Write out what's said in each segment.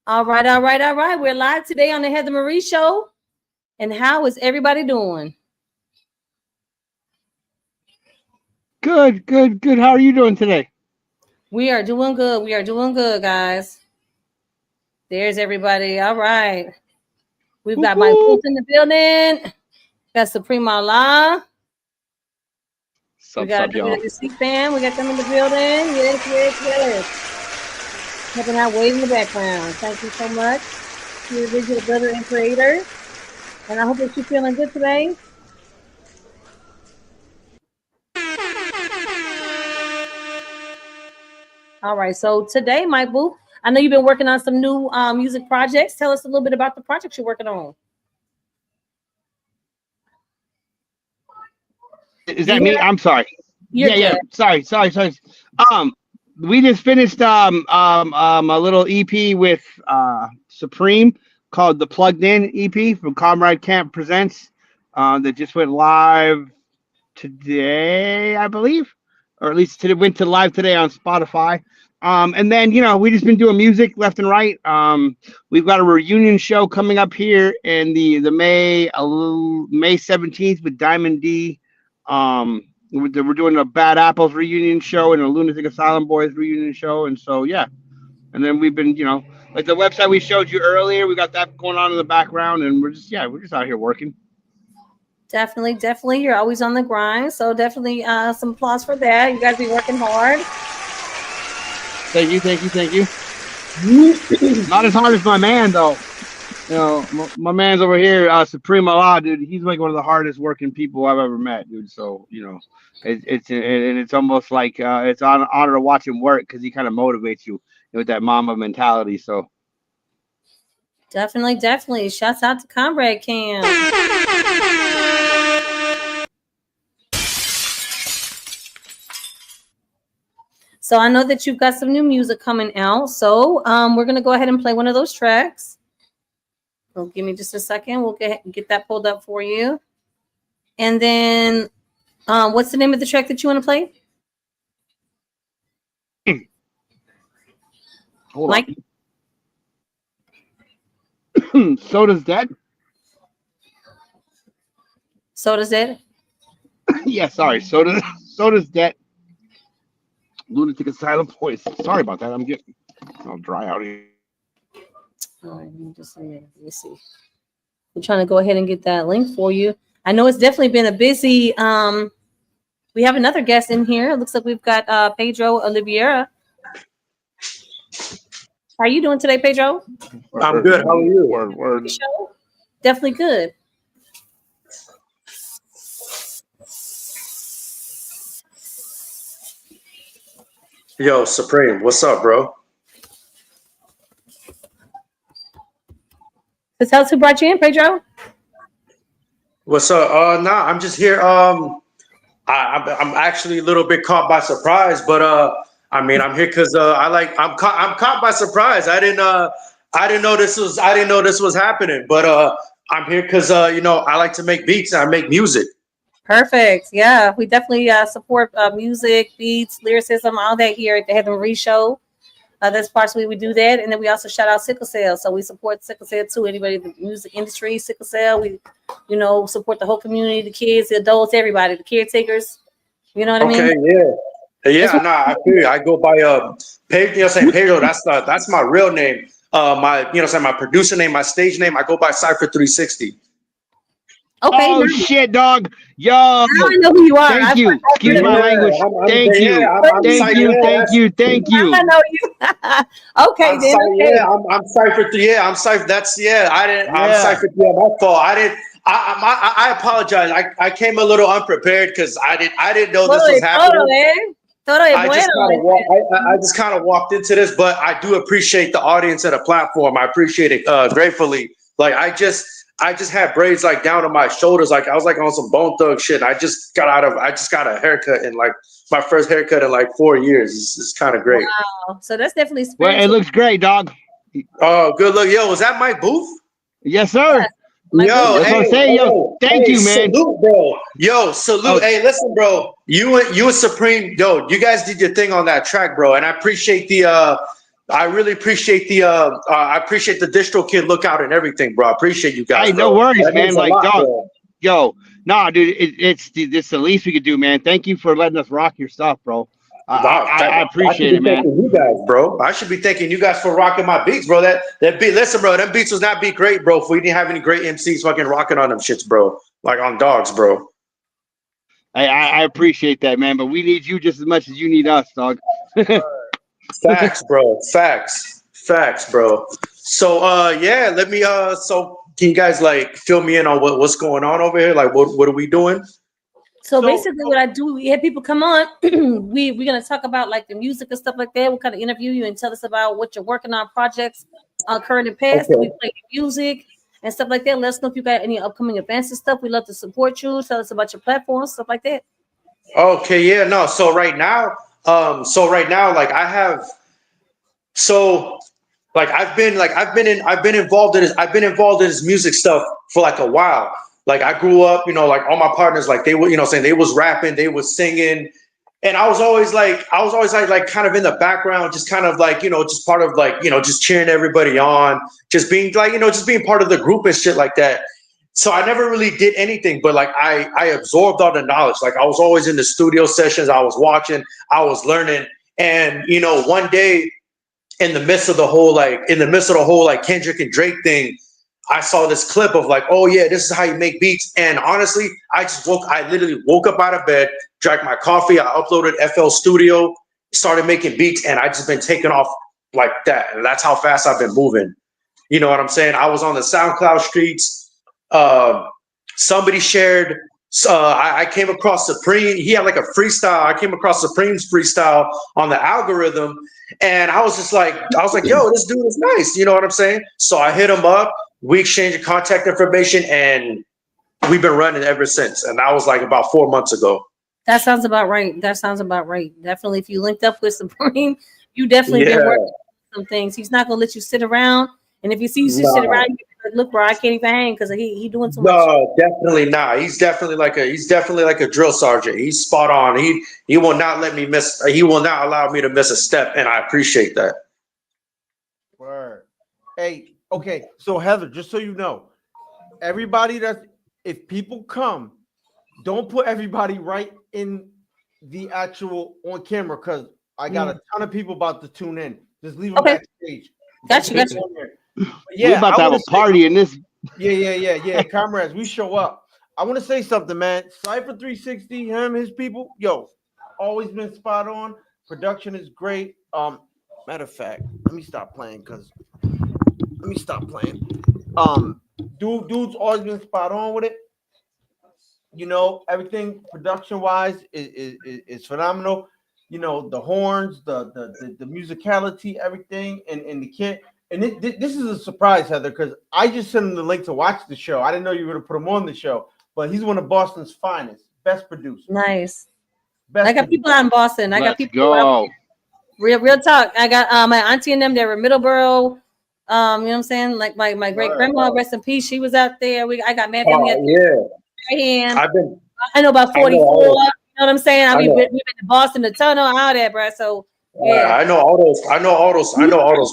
All right, all right, all right. We're live today on the Heather Marie Show. And how is everybody doing? Good, good, good. How are you doing today? We are doing good. We are doing good, guys. There's everybody. All right. We've got my Woo-hoo. booth in the building. Got Supreme Allah. We Sup, got sup, y'all. wwcfam. We got them in the building. Yes, yes, yes. Helping out way in the background. Thank you so much. You're a digital builder and creator. And I hope that you're feeling good today. All right. So today, Mike Boo, I know you've been working on some new music projects. Tell us a little bit about the projects you're working on. Is that me? I'm sorry. Yeah. Sorry. We just finished a little EP with Supreme called the Plugged In EP from Comrade Camp Presents. That just went live today, I believe, or at least went to live today on Spotify. And then we just been doing music left and right. We've got a reunion show coming up here in the May 17th with Diamond D. We're doing a Bad Apples reunion show and a Lunatic Asylum Boys reunion show, and so yeah. And then we've been, like the website we showed you earlier, we got that going on in the background, and we're just out here working. Definitely. You're always on the grind, so definitely some applause for that. You guys be working hard. Thank you. Not as hard as my man though. My man's over here, Supreme Allah, dude. He's like one of the hardest working people I've ever met, dude. So it's almost like it's an honor to watch him work because he kind of motivates you with that mama mentality. So definitely. Shouts out to Comrade Cam. So I know that you've got some new music coming out. So we're gonna go ahead and play one of those tracks. So give me just a second. We'll get that pulled up for you. And then what's the name of the track that you want to play? Hold Mike? on. Soda's dead. Soda's dead? Yeah, sorry. Soda's dead. Lunatic Asylum Boys. Sorry about that. I'm getting all dry out here. All right, let me see. I'm trying to go ahead and get that link for you. I know it's definitely been a busy. We have another guest in here. It looks like we've got Pedro Oliveira. How are you doing today, Pedro? I'm good. How are you? Word. Definitely good. Yo, Supreme, what's up, bro? Tell us who brought you in, Pedro. What's up? I'm just here. I'm actually a little bit caught by surprise, but I'm here because I'm caught by surprise. I didn't know this was happening, but I'm here because I like to make beats and I make music. Perfect. Yeah, we definitely support music, beats, lyricism, all that here at the Heather Marie Show. That's partially we do that, and then we also shout out Sickle Cell. So we support Sickle Cell too. Anybody in the music industry, Sickle Cell. We, support the whole community, the kids, the adults, everybody, the caretakers. You know what I mean? Okay, yeah. I feel you. I go by Pedro. Pedro. That's my real name. My producer name, my stage name. I go by Cypher 360. Okay. Oh shit, dog. Yo. Now I know who you are. Thank you. Excuse my language. Thank you. I know you. Okay, okay. I'm Cypher 3. Yeah, I'm Cypher. I'm Cypher 3. My fault. I apologize. I came a little unprepared because I didn't know this was happening. I just kind of walked into this, but I do appreciate the audience and the platform. I appreciate it gratefully. Like I just had braids like down to my shoulders, like I was like on some Bone Thug shit. I just got a haircut in like my first haircut in like 4 years. It's kind of great. Wow. So that's definitely spiritual. Well, it looks great, dog. Oh, good look. Yo, was that Mike Booth? Yes, sir. Yes. Yo, thank you, man. Salute, bro. Yo, salute. Oh. Hey, listen, bro. You and Supreme, yo, you guys did your thing on that track, bro. And I appreciate the I really appreciate the distro kid lookout and everything, bro. I appreciate you guys. Hey, no worries, man. Like, dog, bro. yo, nah, dude, it's the least we could do, man. Thank you for letting us rock your stuff, bro. I appreciate it, man. You guys, bro. I should be thanking you guys for rocking my beats, bro. That beat, listen, bro. Them beats was not beat great, bro. If we didn't have any great MCs fucking rocking on them shits, bro. Like on dogs, bro. I appreciate that, man. But we need you just as much as you need us, dog. Facts, bro. Facts, bro. So yeah, let me so can you guys like fill me in on what's going on over here? Like what are we doing? So basically what I do, we have people come on, we're gonna talk about like the music and stuff like that. We'll kind of interview you and tell us about what you're working on, projects current and past. Okay. We play music and stuff like that. Let us know if you got any upcoming events and stuff. We love to support you. Tell us about your platforms, stuff like that. Okay, yeah, no. So right now, like I have, so like I've been involved in this music stuff for like a while. Like I grew up, you know, like all my partners, like they were, you know, saying they was rapping, they was singing, and I was always like kind of in the background, just kind of like, you know, just part of like, you know, just cheering everybody on, just being like, you know, just being part of the group and shit like that. So I never really did anything, but like I absorbed all the knowledge. Like I was always in the studio sessions, I was watching, I was learning, and you know, one day in the midst of the whole like Kendrick and Drake thing, I saw this clip of like, oh yeah, this is how you make beats. And honestly, I literally woke up out of bed, drank my coffee, I uploaded FL Studio, started making beats, and I just been taking off like that. And that's how fast I've been moving. You know what I'm saying? I was on the SoundCloud streets. Somebody shared, I came across Supreme. He had like a freestyle. I came across Supreme's freestyle on the algorithm. And I was like, yo, this dude is nice. You know what I'm saying? So I hit him up. We exchanged contact information, and we've been running ever since. And that was like about 4 months ago. That sounds about right. Definitely, if you linked up with Supreme, you definitely been working on some things. He's not gonna let you sit around. And if you see you sit around, you like, look, bro, I can't even hang because he doing too much. No, definitely not. He's definitely like a drill sergeant. He's spot on. He will not let me miss. He will not allow me to miss a step, and I appreciate that. Word. Hey. Okay, so Heather, just so you know, everybody if people come, don't put everybody right in the actual on camera because I got a ton of people about to tune in. Just leave them backstage. Gotcha. Yeah, we're about to have a party in this. Yeah. Comrades, we show up. I want to say something, man. Cypher 360, his people, yo, always been spot on. Production is great. Matter of fact, let me stop playing. Dude's always been spot on with it. You know, everything production wise is phenomenal. You know, the horns, the musicality, everything, and the kit. And this is a surprise, Heather, because I just sent him the link to watch the show. I didn't know you were going to put him on the show, but he's one of Boston's finest, best producers. Nice. I got people out in Boston. I got people. Real talk. I got my auntie and them. They were Middleborough. You know what I'm saying? Like my great grandma, rest in peace. She was out there. I got mad family. I know about 44. You know what I'm saying? We've been to Boston, the tunnel, all that, bro. So yeah, I know all those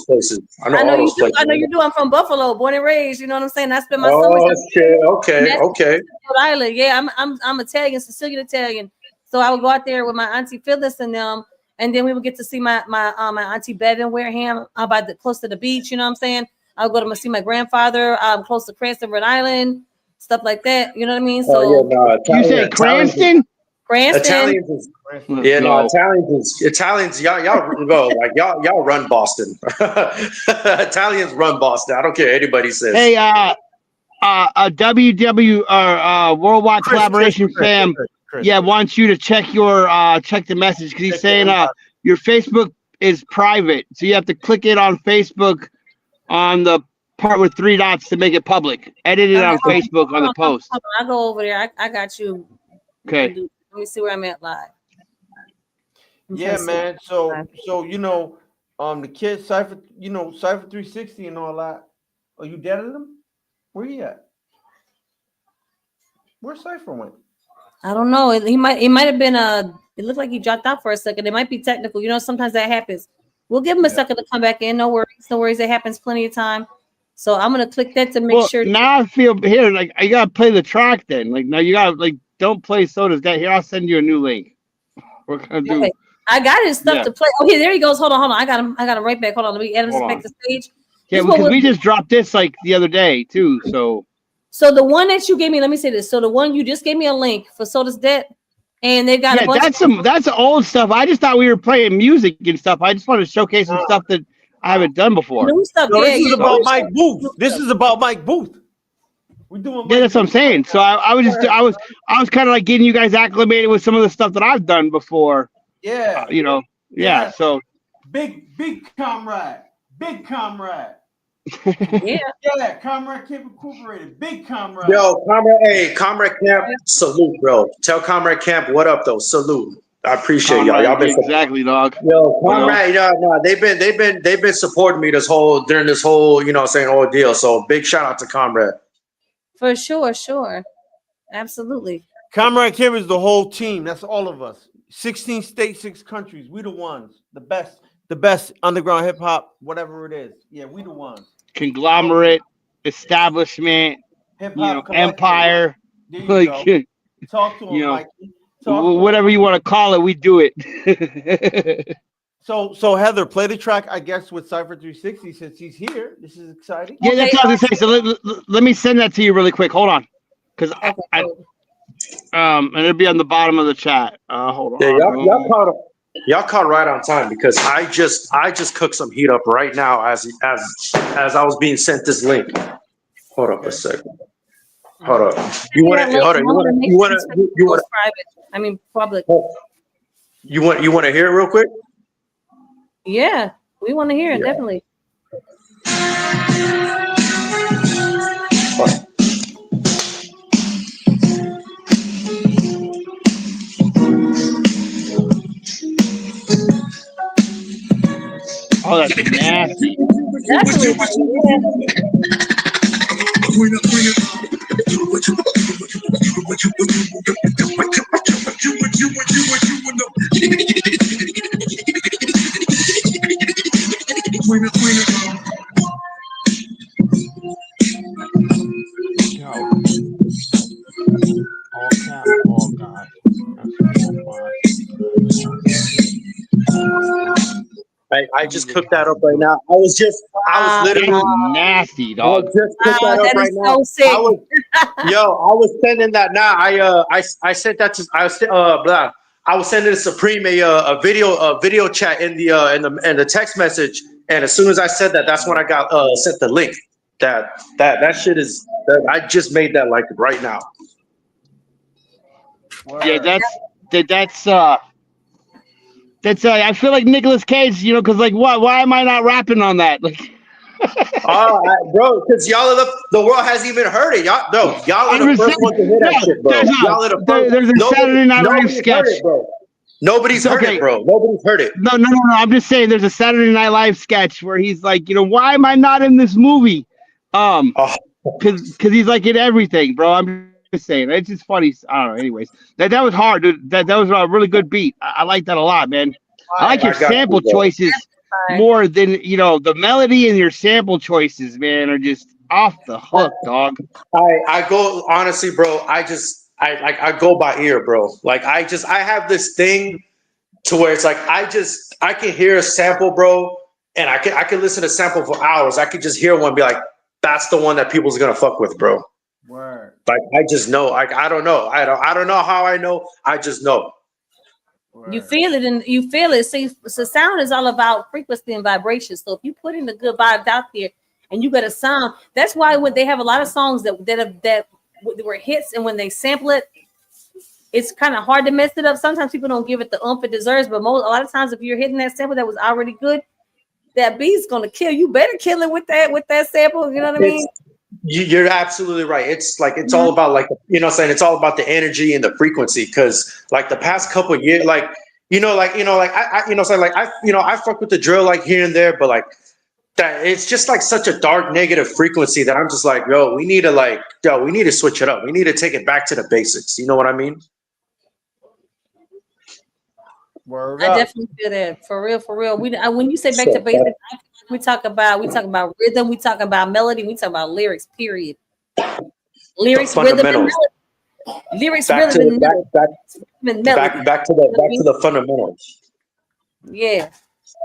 places. I know you do. I know you do. I'm from Buffalo, born and raised. You know what I'm saying? I spent my summers. Okay. Rhode Island. Yeah, I'm Italian, Sicilian Italian. So I would go out there with my auntie Phyllis and them. And then we would get to see my auntie Bevan Wareham close to the beach. You know what I'm saying? I would go to see my grandfather close to Cranston, Rhode Island, stuff like that. You know what I mean? So you say Cranston? Italians, y'all go like y'all run Boston. Italians run Boston. I don't care what anybody says. Hey, Worldwide Collaboration Fam. Yeah, wants you to check the message because he's saying your Facebook is private, so you have to click it on Facebook on the part with 3 dots to make it public. Edit it on Facebook on the post. I'll go over there. I got you. Okay. Let me see where I'm at live. Yeah, man. So you know, the kid Cypher, you know, Cypher 360 and all that. Are you dead at him? Where you at? Where Cypher went? I don't know. He might have been it looked like he dropped out for a second. It might be technical. You know, sometimes that happens. We'll give them a second to come back in. No worries. No worries. It happens plenty of time. So I'm going to click that to make sure. Now I feel here, like, I got to play the track then. Like, now you got to, like, don't play Soda's Debt. Here, I'll send you a new link. We're going to do. Okay. I got his stuff to play. Okay, there he goes. Hold on. I got him right back. Hold on. Let me add him back to stage. Yeah, because we just dropped this like the other day too. So the one that you gave me, let me say this. So the one you just gave me a link for Soda's Debt, and they got a bunch that's old stuff. I just thought we were playing music and stuff. I just wanted to showcase some stuff that I haven't done before. New stuff. This is about Mike Booth. This is about Mike Booth. We're doing. Yeah, that's what I'm saying. So I was kind of like getting you guys acclimated with some of the stuff that I've done before. Yeah. Yeah. So big comrade. Yeah, Comrade Camp Incorporated. Big comrade. Yo, Comrade Camp, salute, bro. Tell Comrade Camp what up though. Salute. I appreciate y'all. Y'all been exactly, dog. Yo, Comrade, they've been supporting me during this whole, ordeal. So big shout out to Comrade. For sure. Absolutely. Comrade Camp is the whole team. That's all of us. 16 states, 6 countries. We the ones. The best underground hip hop, whatever it is. Yeah, we the ones. Conglomerate, establishment, hip-hop empire. There you go. Talk to him, Mikey. Whatever you want to call it, we do it. So Heather, play the track, I guess, with Cypher 360 since he's here. This is exciting. Yeah, that's what I was going to say. So let me send that to you really quick. Hold on, because and it'll be on the bottom of the chat. Hold on. Yeah, y'all caught right on time because I just cooked some heat up right now as I was being sent this link. Hold up a second. Hold up. You want to private? I mean public. You want to hear it real quick? Yeah, we want to hear it definitely. Oh, that's nasty. Oh, God. I just cooked that up right now. I was literally nasty, dog. That is so sick. I was sending that now. I sent that to I was sending to Supreme a video chat in the text message, and as soon as I said that, that's when I got sent the link. That shit is. I just made that like right now. Yeah, that's I feel like Nicolas Cage, because like why am I not rapping on that? Like, bro, because y'all are the world hasn't even heard it. Y'all are the first one to hear that shit, bro. Y'all are the first. There's a Saturday Night Live sketch. Nobody's heard it, bro. Nobody's heard it. No. I'm just saying, there's a Saturday Night Live sketch where he's like, why am I not in this movie? Because he's like in everything, bro. I'm just saying, it's just funny. I don't know. Anyways, that was hard, dude. That was a really good beat. I like that a lot, man. I like your sample choices more than the melody, and your sample choices, man, are just off the hook, dog. I go honestly, bro. I go by ear, bro. Like I have this thing to where it's like I can hear a sample, bro, and I can listen to sample for hours. I could just hear one, be like, that's the one that people's gonna fuck with, bro. Word. Like I just know. I don't know. I don't know how I know. I just know. Word. You feel it, and you feel it. See, so sound is all about frequency and vibration. So if you put in the good vibes out there, and you got a sound, that's why when they have a lot of songs that were hits, and when they sample it, it's kind of hard to mess it up. Sometimes people don't give it the oomph it deserves, but a lot of times if you're hitting that sample that was already good, that beat's gonna kill. You better kill it with that sample. You know what I mean? You're absolutely right. It's like it's all about like it's all about the energy and the frequency. Because like the past couple of years, I fuck with the drill like here and there, but like that it's just like such a dark negative frequency that I'm just like, we need to switch it up. We need to take it back to the basics. You know what I mean? Word I up. definitely feel that for real. When you say back to basics, we talk about rhythm, we talk about melody, we talk about lyrics. Period. Lyrics, rhythm, and melody. Lyrics, rhythm, and melody. Back to the fundamentals. Yeah,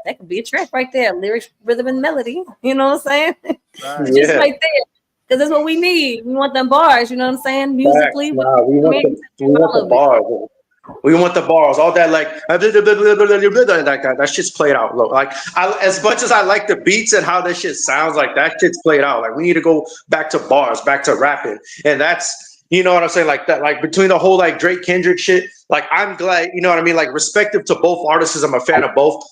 that could be a track right there. Lyrics, rhythm, and melody. You know what I'm saying? Right. Just right there. Because that's what we need. We want them bars, you know what I'm saying? Musically. We want the bars. We want the bars. All that like that shit's played out. Look, like as much as I like the beats and how that shit sounds, like that shit's played out. Like we need to go back to bars, back to rapping. And that's, you know what I'm saying? Like that, like between the whole like Drake Kendrick shit, like I'm glad, you know what I mean? Like respective to both artists, I'm a fan of both.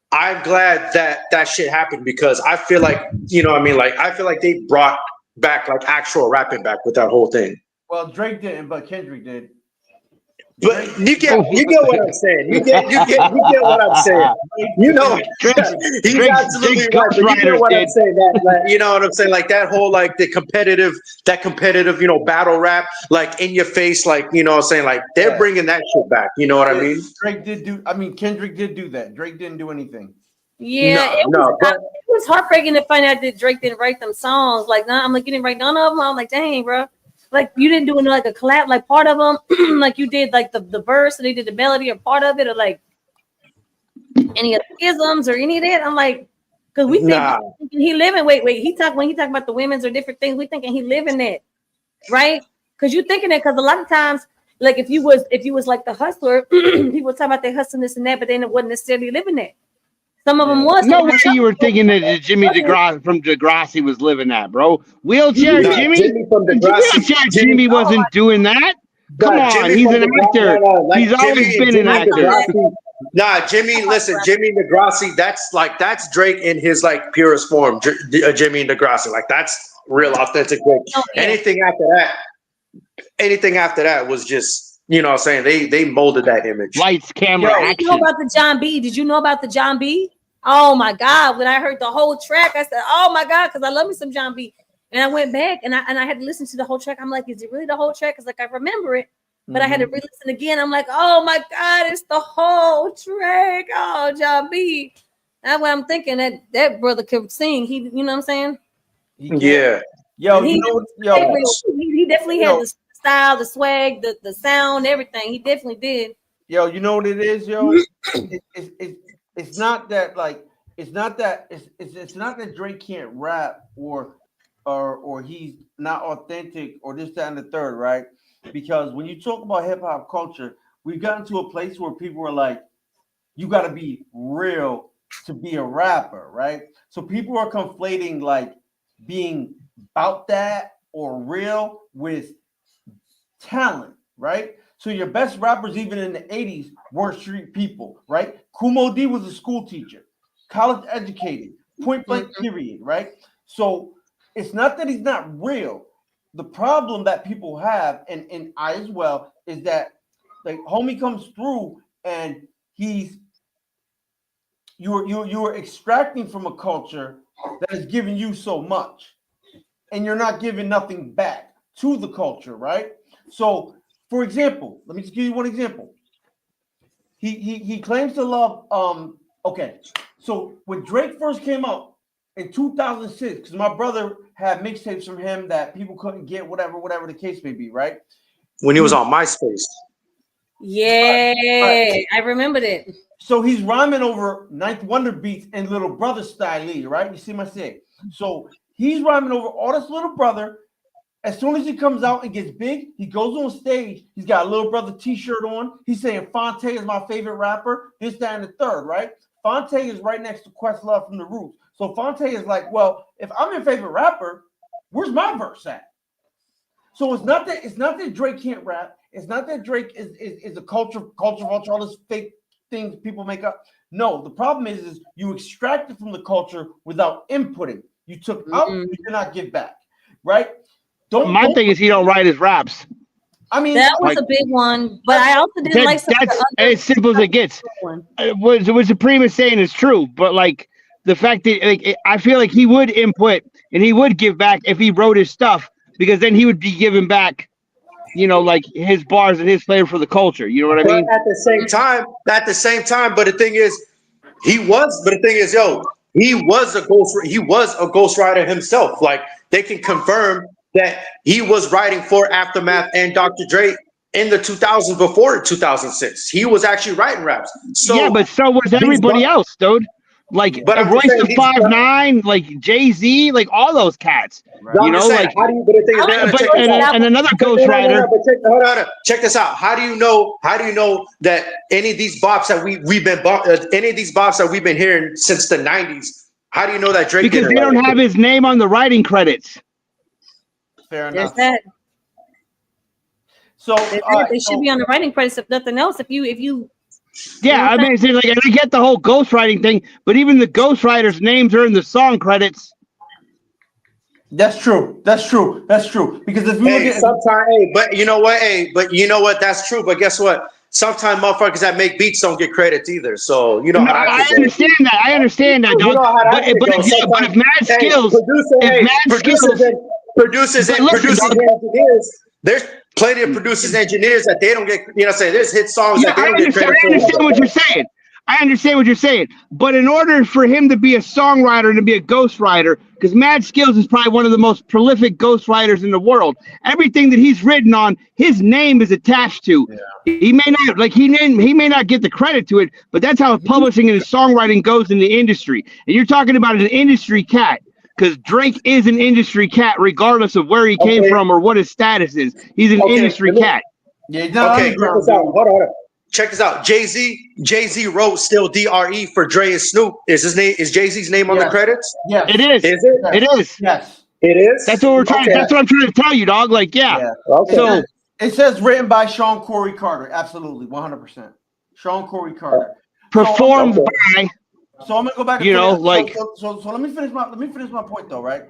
I'm glad that shit happened because I feel like, you know what I mean? Like, I feel like they brought back like actual rapping back with that whole thing. Well, Drake didn't, but Kendrick did. But you get what I'm saying. You get what I'm saying. You know, he's absolutely right. But you get what I'm saying. That you know what I'm saying. Like that whole like that competitive, you know, battle rap, like in your face, like you know what I'm saying. Like they're bringing that shit back. You know what I mean? Kendrick did do that. Drake didn't do anything. Yeah, it was heartbreaking to find out that Drake didn't write them songs. Like, I'm like, you didn't write none of them. I'm like, dang, bro. Like you didn't do like a collab, like part of them, like you did like the verse and they did the melody or part of it, or like any of the isms or any of that. I'm like, because we think he living. Wait, when he talk about the women's or different things, we thinking he living that, right? Because you thinking that because a lot of times, like if you was like the hustler, people talk about they hustling this and that, but then it wasn't necessarily living that. Some of them was. No way you were thinking that Jimmy DeGrassi from Degrassi was living that, bro. Wheelchair Jimmy from Degrassi. Jimmy wasn't doing that. Come on, he's an actor. He's always been an actor. Jimmy, listen, Jimmy Degrassi, that's Drake in his like purest form. Jimmy Degrassi, like that's real authentic Drake. Anything after that was just, you know what I'm saying, they molded that image. Lights, camera, action. Did you know about the John B? Did you know about the John B? Oh my God! When I heard the whole track, I said, "Oh my God!" Because I love me some John B. And I went back and I had to listen to the whole track. I'm like, "Is it really the whole track?" Because like I remember it, but I had to re-listen again. I'm like, "Oh my God! It's the whole track!" Oh, John B. That's what I'm thinking. That brother could sing. He, you know what I'm saying? Yeah. He definitely had the style, the swag, the sound, everything. He definitely did. Yo, you know what it is, yo? It's not that Drake can't rap or he's not authentic or this, that, and the third, right? Because when you talk about hip hop culture, we've gotten to a place where people are like, you got to be real to be a rapper, right? So people are conflating like being about that or real with talent, right? So your best rappers, even in the 80s, weren't street people, right? Kumo D was a school teacher, college educated, point blank period, right? So it's not that he's not real. The problem that people have, and I as well, is that like homie comes through and you're extracting from a culture that is giving you so much, and you're not giving nothing back to the culture, right? So, for example, let me just give you one example. He claims to love. Okay, so when Drake first came out in 2006, because my brother had mixtapes from him that people couldn't get, whatever the case may be, right? When he was on MySpace. Yeah, I remember that. So he's rhyming over Ninth Wonder beats and Little Brother style, right? You see my say? So he's rhyming over all this Little Brother. As soon as he comes out and gets big, he goes on stage. He's got a Little Brother t-shirt on. He's saying Fonte is my favorite rapper. This, that, and the third, right? Fonte is right next to Questlove from The Roots. So Fonte is like, well, if I'm your favorite rapper, where's my verse at? So it's not that Drake can't rap. It's not that Drake is a culture vulture, all this fake things people make up. No, the problem is you extracted from the culture without inputting. You took out, you did not give back, right? My thing is he don't write his raps. I mean, that was a big one, but I also didn't like some that's as simple as it gets. What Supreme is saying is true, but like the fact that like I feel like he would input and he would give back if he wrote his stuff, because then he would be giving back like his bars and his flavor for the culture. You know what I mean? At the same time, but the thing is, he was a ghostwriter himself. Like, they can confirm that he was writing for Aftermath and Dr. Dre in the 2000s before 2006. He was actually writing raps. So yeah, but so was everybody else, dude. Like Royce the 5'9", like Jay-Z, like all those cats. Right. You know, like how do you? But the thing is, and another ghostwriter. Hold on. Check this out. How do you know that any of these bops that we've been hearing since the 90s? How do you know that Drake? Because they don't have his name on the writing credits. Fair enough. So they should be on the writing credits, if nothing else. If you yeah, I mean, it's like I get the whole ghostwriting thing, but even the ghostwriters' names are in the song credits. That's true. Because if you look at sometimes, but you know what? That's true. But guess what? Sometimes motherfuckers that make beats don't get credits either. So you know how I understand that, dog. But if Mad Skills, producers and engineers, there's plenty of producers and engineers that they don't get, there's hit songs that they don't get credit for. I understand what you're saying. But in order for him to be a songwriter and to be a ghostwriter, because Mad Skills is probably one of the most prolific ghostwriters in the world. Everything that he's written on, his name is attached to. Yeah. He may not get the credit to it, but that's how publishing and songwriting goes in the industry. And you're talking about an industry cat. Because Drake is an industry cat, regardless of where he came from or what his status is. He's an industry cat. Yeah, check this out. Jay-Z wrote "Still DRE" for Dre and Snoop. Is Jay-Z's name on the credits? Yeah, it is. Is it? It is. Yes, it is. That's what we're trying. Okay. That's what I'm trying to tell you, dog. Like, yeah. Okay. So it says written by Sean Corey Carter. Absolutely, 100%. Sean Corey Carter. Performed by. So I'm gonna go back. So let me finish my point though, right?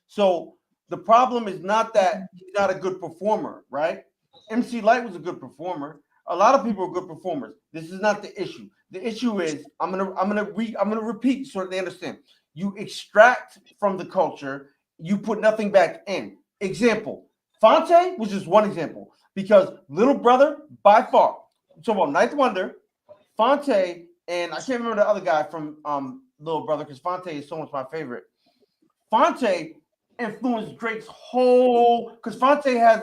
So the problem is not that he's not a good performer, right? MC Lyte was a good performer. A lot of people are good performers. This is not the issue. The issue is I'm gonna repeat so that they understand. You extract from the culture. You put nothing back in. Example: Fonte was just one example because Little Brother by far. So about Ninth Wonder, Fonte. And I can't remember the other guy from Little Brother because Fonte is so much my favorite. Fonte influenced Drake's whole because Fonte has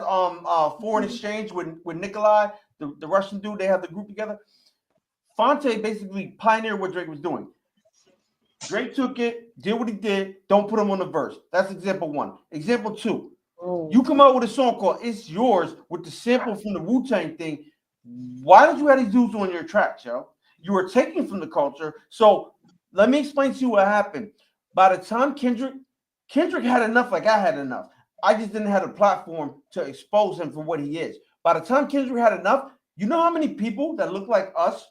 Foreign Exchange with Nikolai, the Russian dude. They have the group together. Fonte basically pioneered what Drake was doing. Drake took it, did what he did. Don't put him on the verse. That's example one. Example two. You come out with a song called "It's Yours" with the sample from the Wu-Tang thing. Why don't you have these dudes on your tracks, yo? You were taking from the culture. So let me explain to you what happened. By the time Kendrick had enough, like I had enough. I just didn't have a platform to expose him for what he is. By the time Kendrick had enough, you know how many people that look like us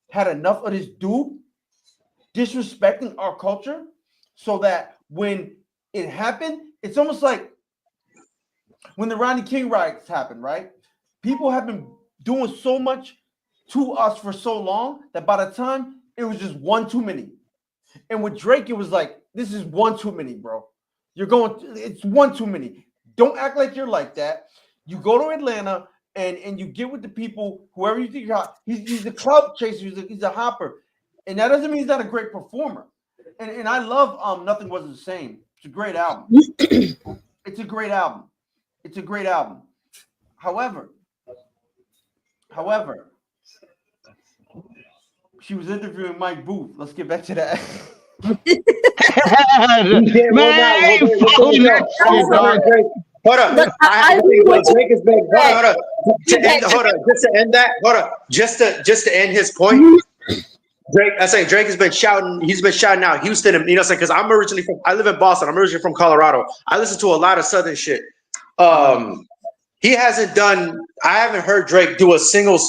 had enough of this dude disrespecting our culture? So that when it happened, it's almost like when the Rodney King riots happened, right? People have been doing so much to us for so long that by the time it was just one too many. And with Drake, it was like, this is one too many, bro. It's one too many. Don't act like you're like that. You go to Atlanta and you get with the people, whoever you think you're hot. He's a clout chaser, he's a hopper. And that doesn't mean he's not a great performer. And I love Nothing Wasn't the Same. It's a great album. It's a great album. However, she was interviewing Mike Booth. Let's get back to that. Hold up. I think what Drake has been. Just to end his point. Drake has been shouting. He's been shouting out Houston, and because I live in Boston. I'm originally from Colorado. I listen to a lot of Southern shit. He hasn't done. I haven't heard Drake do a single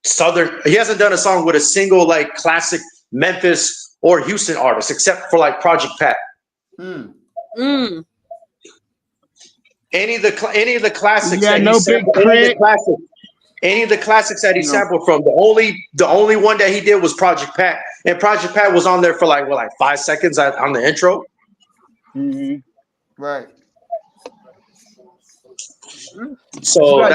Southern. He hasn't done a song with a single classic Memphis or Houston artist, except for Project Pat. Any of the classics. Yeah, no big crit. Any of the classics that he sampled from, the only one that he did was Project Pat, and Project Pat was on there for 5 seconds on the intro. Mm-hmm. Right. So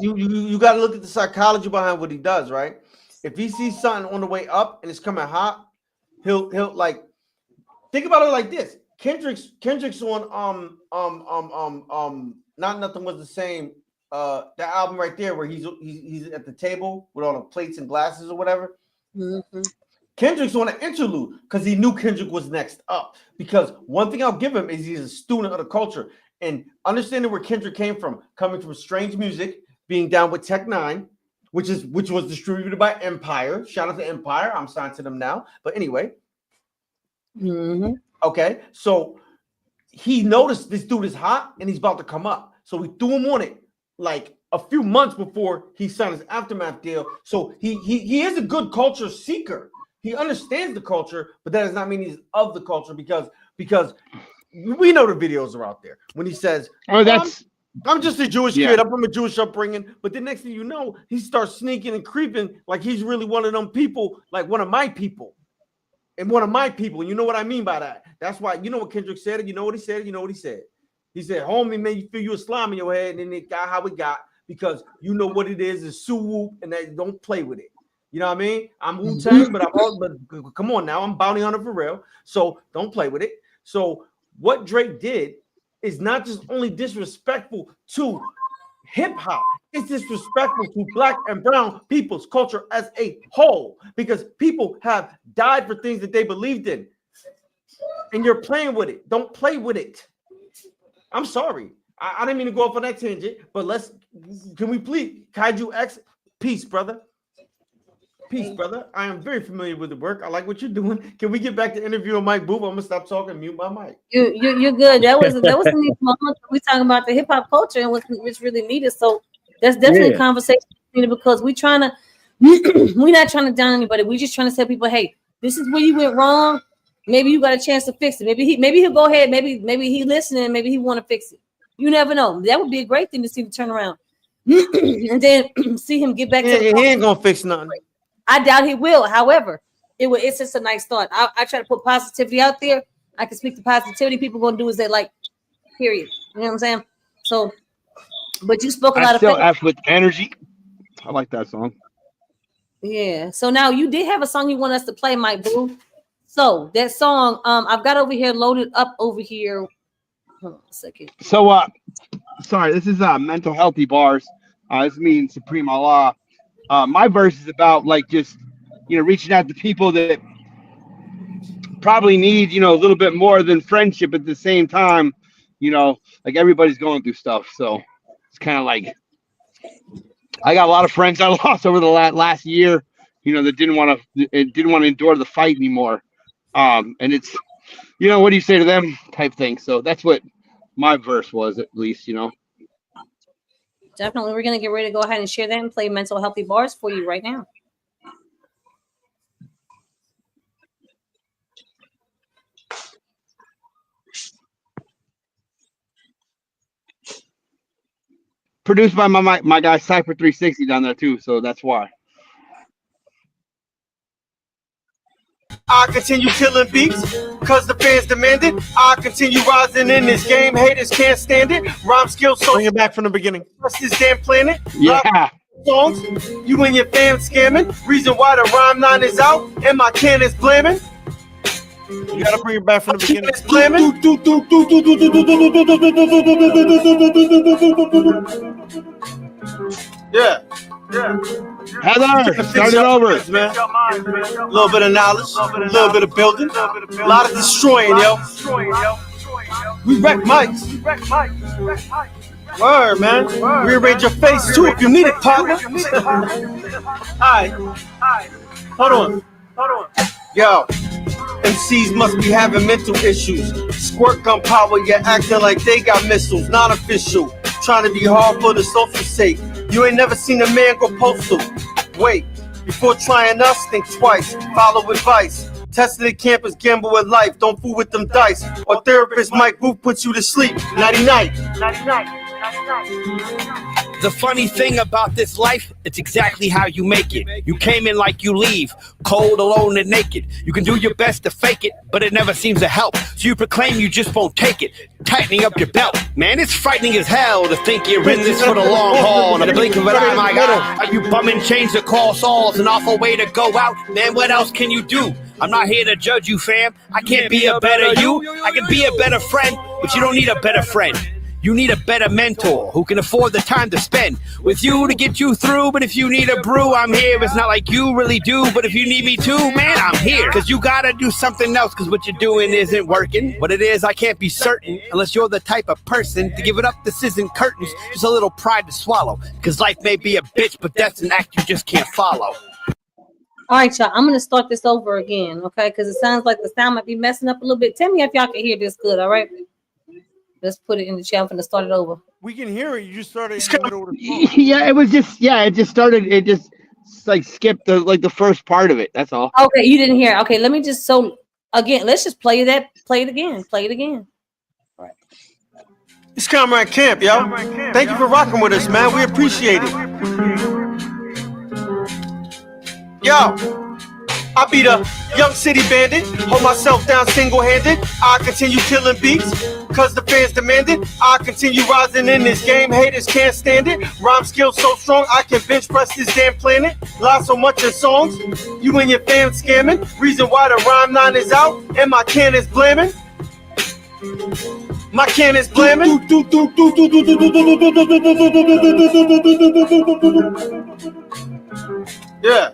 you got to look at the psychology behind what he does, right? If he sees something on the way up and it's coming hot, he'll like think about it like this. Kendrick's on Not Nothing Was the Same. That album right there where he's at the table with all the plates and glasses or whatever. Mm-hmm. Kendrick's on an interlude because he knew Kendrick was next up. Because one thing I'll give him is he's a student of the culture and understanding where Kendrick came from, coming from Strange Music, being down with Tech Nine, which was distributed by Empire. Shout out to Empire. I'm signed to them now. But anyway. Mm-hmm. Okay. So he noticed this dude is hot and he's about to come up. So we threw him on it like a few months before he signed his Aftermath deal. So he is a good culture seeker. He understands the culture, but that does not mean he's of the culture because we know the videos are out there when he says, "Oh, I'm just a Jewish kid. I'm from a Jewish upbringing." But the next thing you know, he starts sneaking and creeping like he's really one of them people, like one of my people, and one of my people. And you know what I mean by that? That's why you know what Kendrick said. And you know what he said. You know what he said. He said, "Homie, man, you feel you a slime in your head," and then it got how it got because you know what it is Sue Whoop, and they don't play with it. You know what I mean? I'm Wu-Tang, but come on now, I'm bounty hunter for real. So don't play with it. So what Drake did is not just only disrespectful to hip hop, it's disrespectful to Black and brown people's culture as a whole because people have died for things that they believed in. And you're playing with it. Don't play with it. I'm sorry. I didn't mean to go off on that tangent, but can we please, Kaiju X, peace, brother. Peace, brother. I am very familiar with the work. I like what you're doing. Can we get back to interviewing Mike Booth? I'm gonna stop talking, mute my mic. You're good. That was a neat moment. We're talking about the hip hop culture and what's really needed. So that's definitely a conversation because we're not trying to down anybody. We're just trying to tell people, hey, this is where you went wrong. Maybe you got a chance to fix it. Maybe he'll go ahead. Maybe he listening. Maybe he want to fix it. You never know. That would be a great thing to see him turn around and then see him get back to. He ain't gonna fix nothing. I doubt he will. However, it's just a nice thought. I try to put positivity out there. I can speak to positivity. People gonna do is they like, period. You know what I'm saying? So, but you spoke a lot of still F with energy. I like that song. Yeah. So now you did have a song you want us to play, Mike Boo. So that song, I've got over here loaded up over here. Hold on a second. So sorry, this is Mental Healthy Bars. This means Supreme Allah. My verse is about like just reaching out to people that probably need a little bit more than friendship at the same time. Like everybody's going through stuff, so it's kind of like I got a lot of friends I lost over the last year. That didn't want to endure the fight anymore. And it's what do you say to them type thing. So that's what my verse was, at least. Definitely. We're going to get ready to go ahead and share that and play Mental Healthy Bars for you right now. Produced by my guy Cypher 360 down there too, so that's why. I continue killing beats because the fans demand it. I continue rising in this game. Haters can't stand it. Rhyme skills so bring it back from the beginning. Trust this damn planet. Yeah. Songs, you and your fam scamming. Reason why the rhyme line is out and my cannon's blamming. You gotta bring it back from the beginning. Yeah. Heather, start it over. A little bit of knowledge, a little bit of building, a lot of destroying, yo. We wreck mics. Word, man. Rearrange your face too if you need it, partner. Alright. Hold on. Yo. MCs must be having mental issues. Squirt gun power, you're acting like they got missiles. Not official. Trying to be hard for the social sake. You ain't never seen a man go postal. Wait, before trying us, think twice. Follow advice. Testing the campus, gamble with life. Don't fool with them dice. Or therapist Mike Booth puts you to sleep. Nighty night. The funny thing about this life, it's exactly how you make it. You came in like you leave, cold, alone, and naked. You can do your best to fake it, but it never seems to help. So you proclaim you just won't take it, tightening up your belt. Man, it's frightening as hell to think you're in this for the long haul. In the blink of an eye, my God, are you bumming change to call Saul's an awful way to go out? Man, what else can you do? I'm not here to judge you, fam. I can't be a better you. I can be a better friend, but you don't need a better friend. You need a better mentor who can afford the time to spend with you to get you through. But if you need a brew, I'm here. It's not like you really do, but if you need me too, man, I'm here. Cause you gotta do something else, cause what you're doing isn't working. What it is, I can't be certain unless you're the type of person to give it up. This isn't curtains, just a little pride to swallow. Cause life may be a bitch, but that's an act you just can't follow. All right, y'all, I'm gonna start this over again, okay? Because it sounds like the sound might be messing up a little bit. Tell me if y'all can hear this good, all right? Let's put it in the chat. I'm gonna start it over. We can hear it. You just started in the middle of the song. Yeah, it was just it just started. It just like skipped the first part of it. That's all. Okay, you didn't hear. Okay, let me just again. Let's just play it again. Play it again. All right. It's Comrade Camp, yo. Thank you for rocking with us, man. We appreciate it. Yo. I be the young city bandit, hold myself down single-handed. I continue killing beats, cause the fans demand it. I continue rising in this game, haters can't stand it. Rhyme skills so strong, I can bench press this damn planet. Lie so much in songs, you and your fam scamming. Reason why the rhyme 9 is out, and my can is blamming. My can is blamming. Yeah.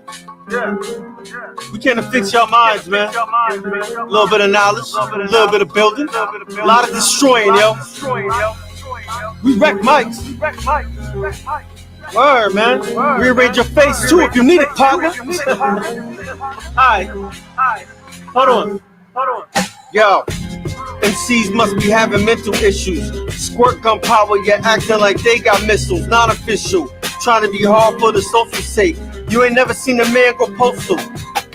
We can't fix your minds, man. A little bit of knowledge, a little bit of building, a lot of destroying, yo. We wreck mics. Word, man. Rearrange your face too if you need it, partner. Alright. Hold on. Yo. MCs must be having mental issues. Squirt gun power, you're acting like they got missiles. Not official. Trying to be hard for the social sake. You ain't never seen a man go postal.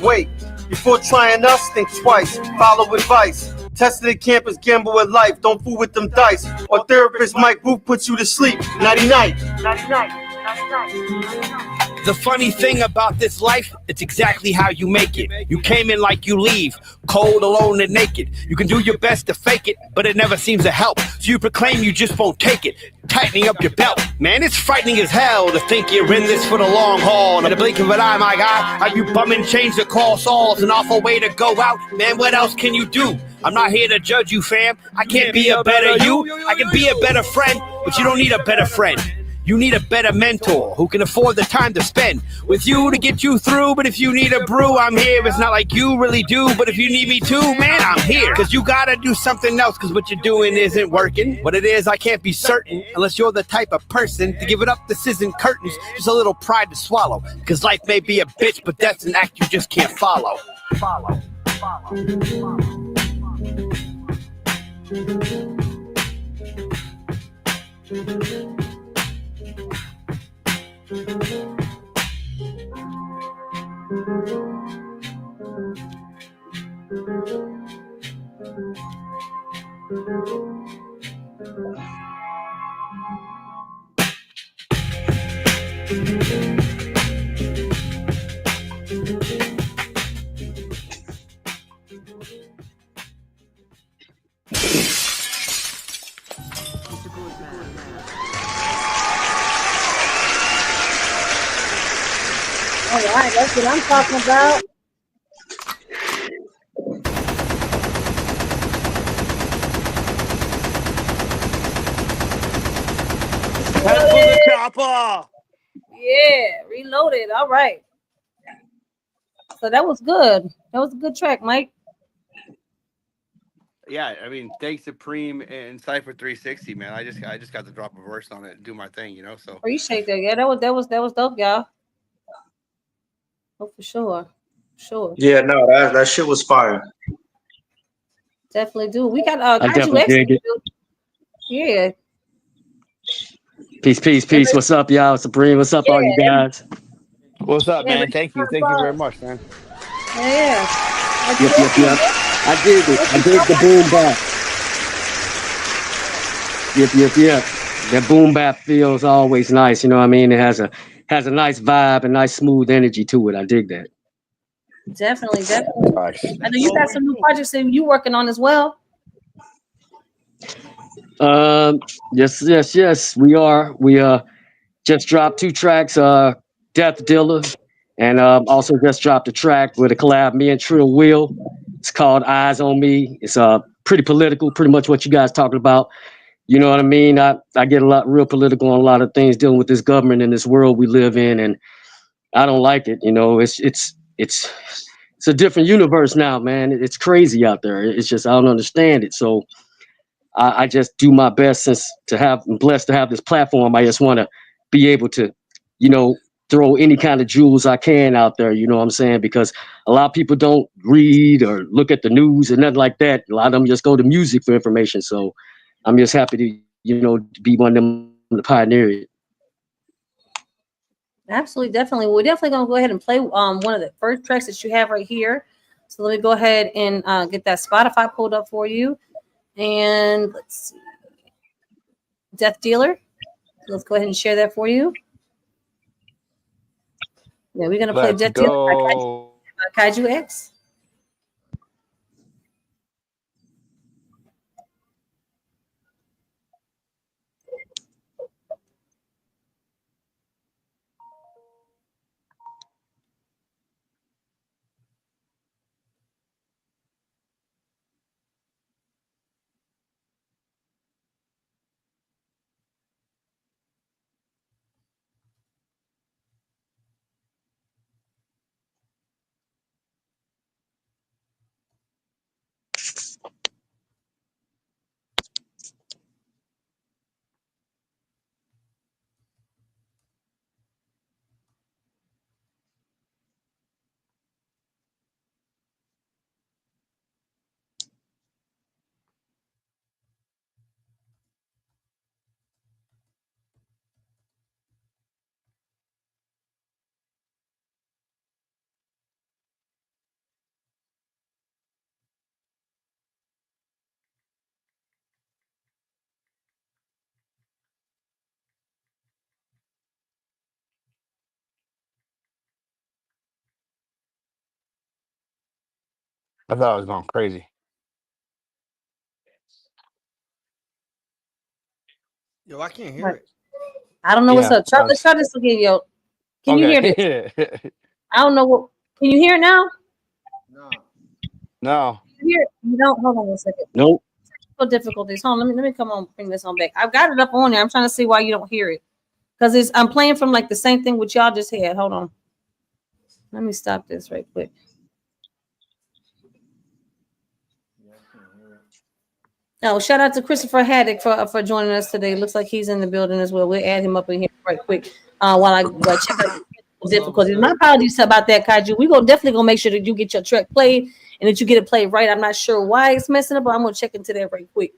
Wait, before trying us, think twice. Follow advice. Tested at campus, gamble with life. Don't fool with them dice. Or therapist Mike Booth puts you to sleep. Nighty night. The funny thing about this life, it's exactly how you make it. You came in like you leave, cold, alone, and naked. You can do your best to fake it, but it never seems to help. So you proclaim you just won't take it, tightening up your belt. Man, it's frightening as hell to think you're in this for the long haul. In the blink of an eye, my God, are you bumming change to call Saul's an awful way to go out? Man, what else can you do? I'm not here to judge you, fam. I can't be a better you. I can be a better friend, but you don't need a better friend. You need a better mentor who can afford the time to spend with you to get you through. But if you need a brew, I'm here. It's not like you really do, but if you need me too, man, I'm here. Cause you gotta do something else, cause what you're doing isn't working. What it is, I can't be certain unless you're the type of person to give it up. This isn't curtains, just a little pride to swallow. Cause life may be a bitch, but that's an act you just can't follow. All right, that's what I'm talking about. Head for the chopper. Yeah, reloaded. All right. So that was good. That was a good track, Mike. Yeah, I mean, thanks Supreme and Cypher 360, man. I just got to drop a verse on it and do my thing, you know. So Appreciate that. Yeah, that was dope, y'all. Oh, for sure. Yeah, no, that shit was fire. Definitely do. We got I definitely dig it. Yeah. Peace. What's up, y'all? Supreme. What's up, all you guys? what's up, Yeah, man? Thank you very much, man. Yeah. Yep. I dig it. I dig the boom back. Yep. That boom bap feels always nice. You know what I mean? It has a nice vibe, a nice smooth energy to it. I dig that. Definitely. I know you So got some new projects that you working on as well. Yes. We just dropped 2 tracks. Death Dealer, and also just dropped a track with a collab me and Trill Will. It's called Eyes on Me. It's pretty political, pretty much what you guys talking about. You know what I mean? I get a lot real political on a lot of things dealing with this government and this world we live in, and I don't like it. You know, it's a different universe now, man. It's crazy out there. It's just I don't understand it. So I just do my best I'm blessed to have this platform. I just want to be able to, you know, throw any kind of jewels I can out there. You know what I'm saying? Because a lot of people don't read or look at the news and nothing like that. A lot of them just go to music for information. So I'm just happy to, you know, be one of them to pioneer it. Absolutely, definitely. We're definitely gonna go ahead and play one of the first tracks that you have right here. So let me go ahead and get that Spotify pulled up for you. And let's see. Death Dealer. Let's go ahead and share that for you. Yeah, we're gonna play Death Dealer by Kaiju X. I thought I was going crazy. Yo, I can't hear Right. it. I don't know what's Yeah, up. Let's try this again, yo. Can you hear this? okay. I don't know what. Can you hear it now? No. No. Here, you don't. Hold on one second. Nope. Technical difficulties. Hold on. Let me come on. Bring this on back. I've got it up on there. I'm trying to see why you don't hear it because I'm playing from like the same thing which y'all just had. Hold on. Let me stop this right quick. Oh, shout out to Christopher Haddock for joining us today. Looks like he's in the building as well. We'll add him up in here right quick while I check out the difficulties. My apologies about that, Kaiju. We definitely gonna make sure that you get your track played and that you get it played right. I'm not sure why it's messing up, but I'm gonna check into that right quick.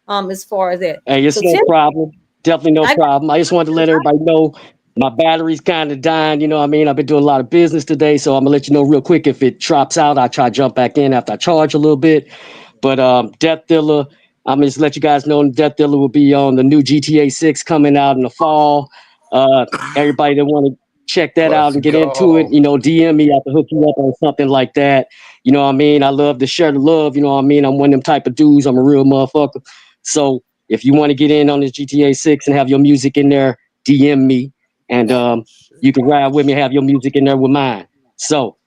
As far as that, Hey, it's no problem. Definitely no problem. I just wanted to let everybody know my battery's kind of dying. You know what I mean? I've been doing a lot of business today, so I'm gonna let you know real quick if it drops out. I'll try to jump back in after I charge a little bit. But Death Dealer, I'm gonna just let you guys know Death Dealer will be on the new GTA 6 coming out in the fall. Everybody that want to check that out and get into it, you know, DM me. I can hook you up on something like that. You know what I mean? I love to share the love. You know what I mean? I'm one of them type of dudes. I'm a real motherfucker. So if you want to get in on this GTA 6 and have your music in there, DM me, and you can ride with me, have your music in there with mine. So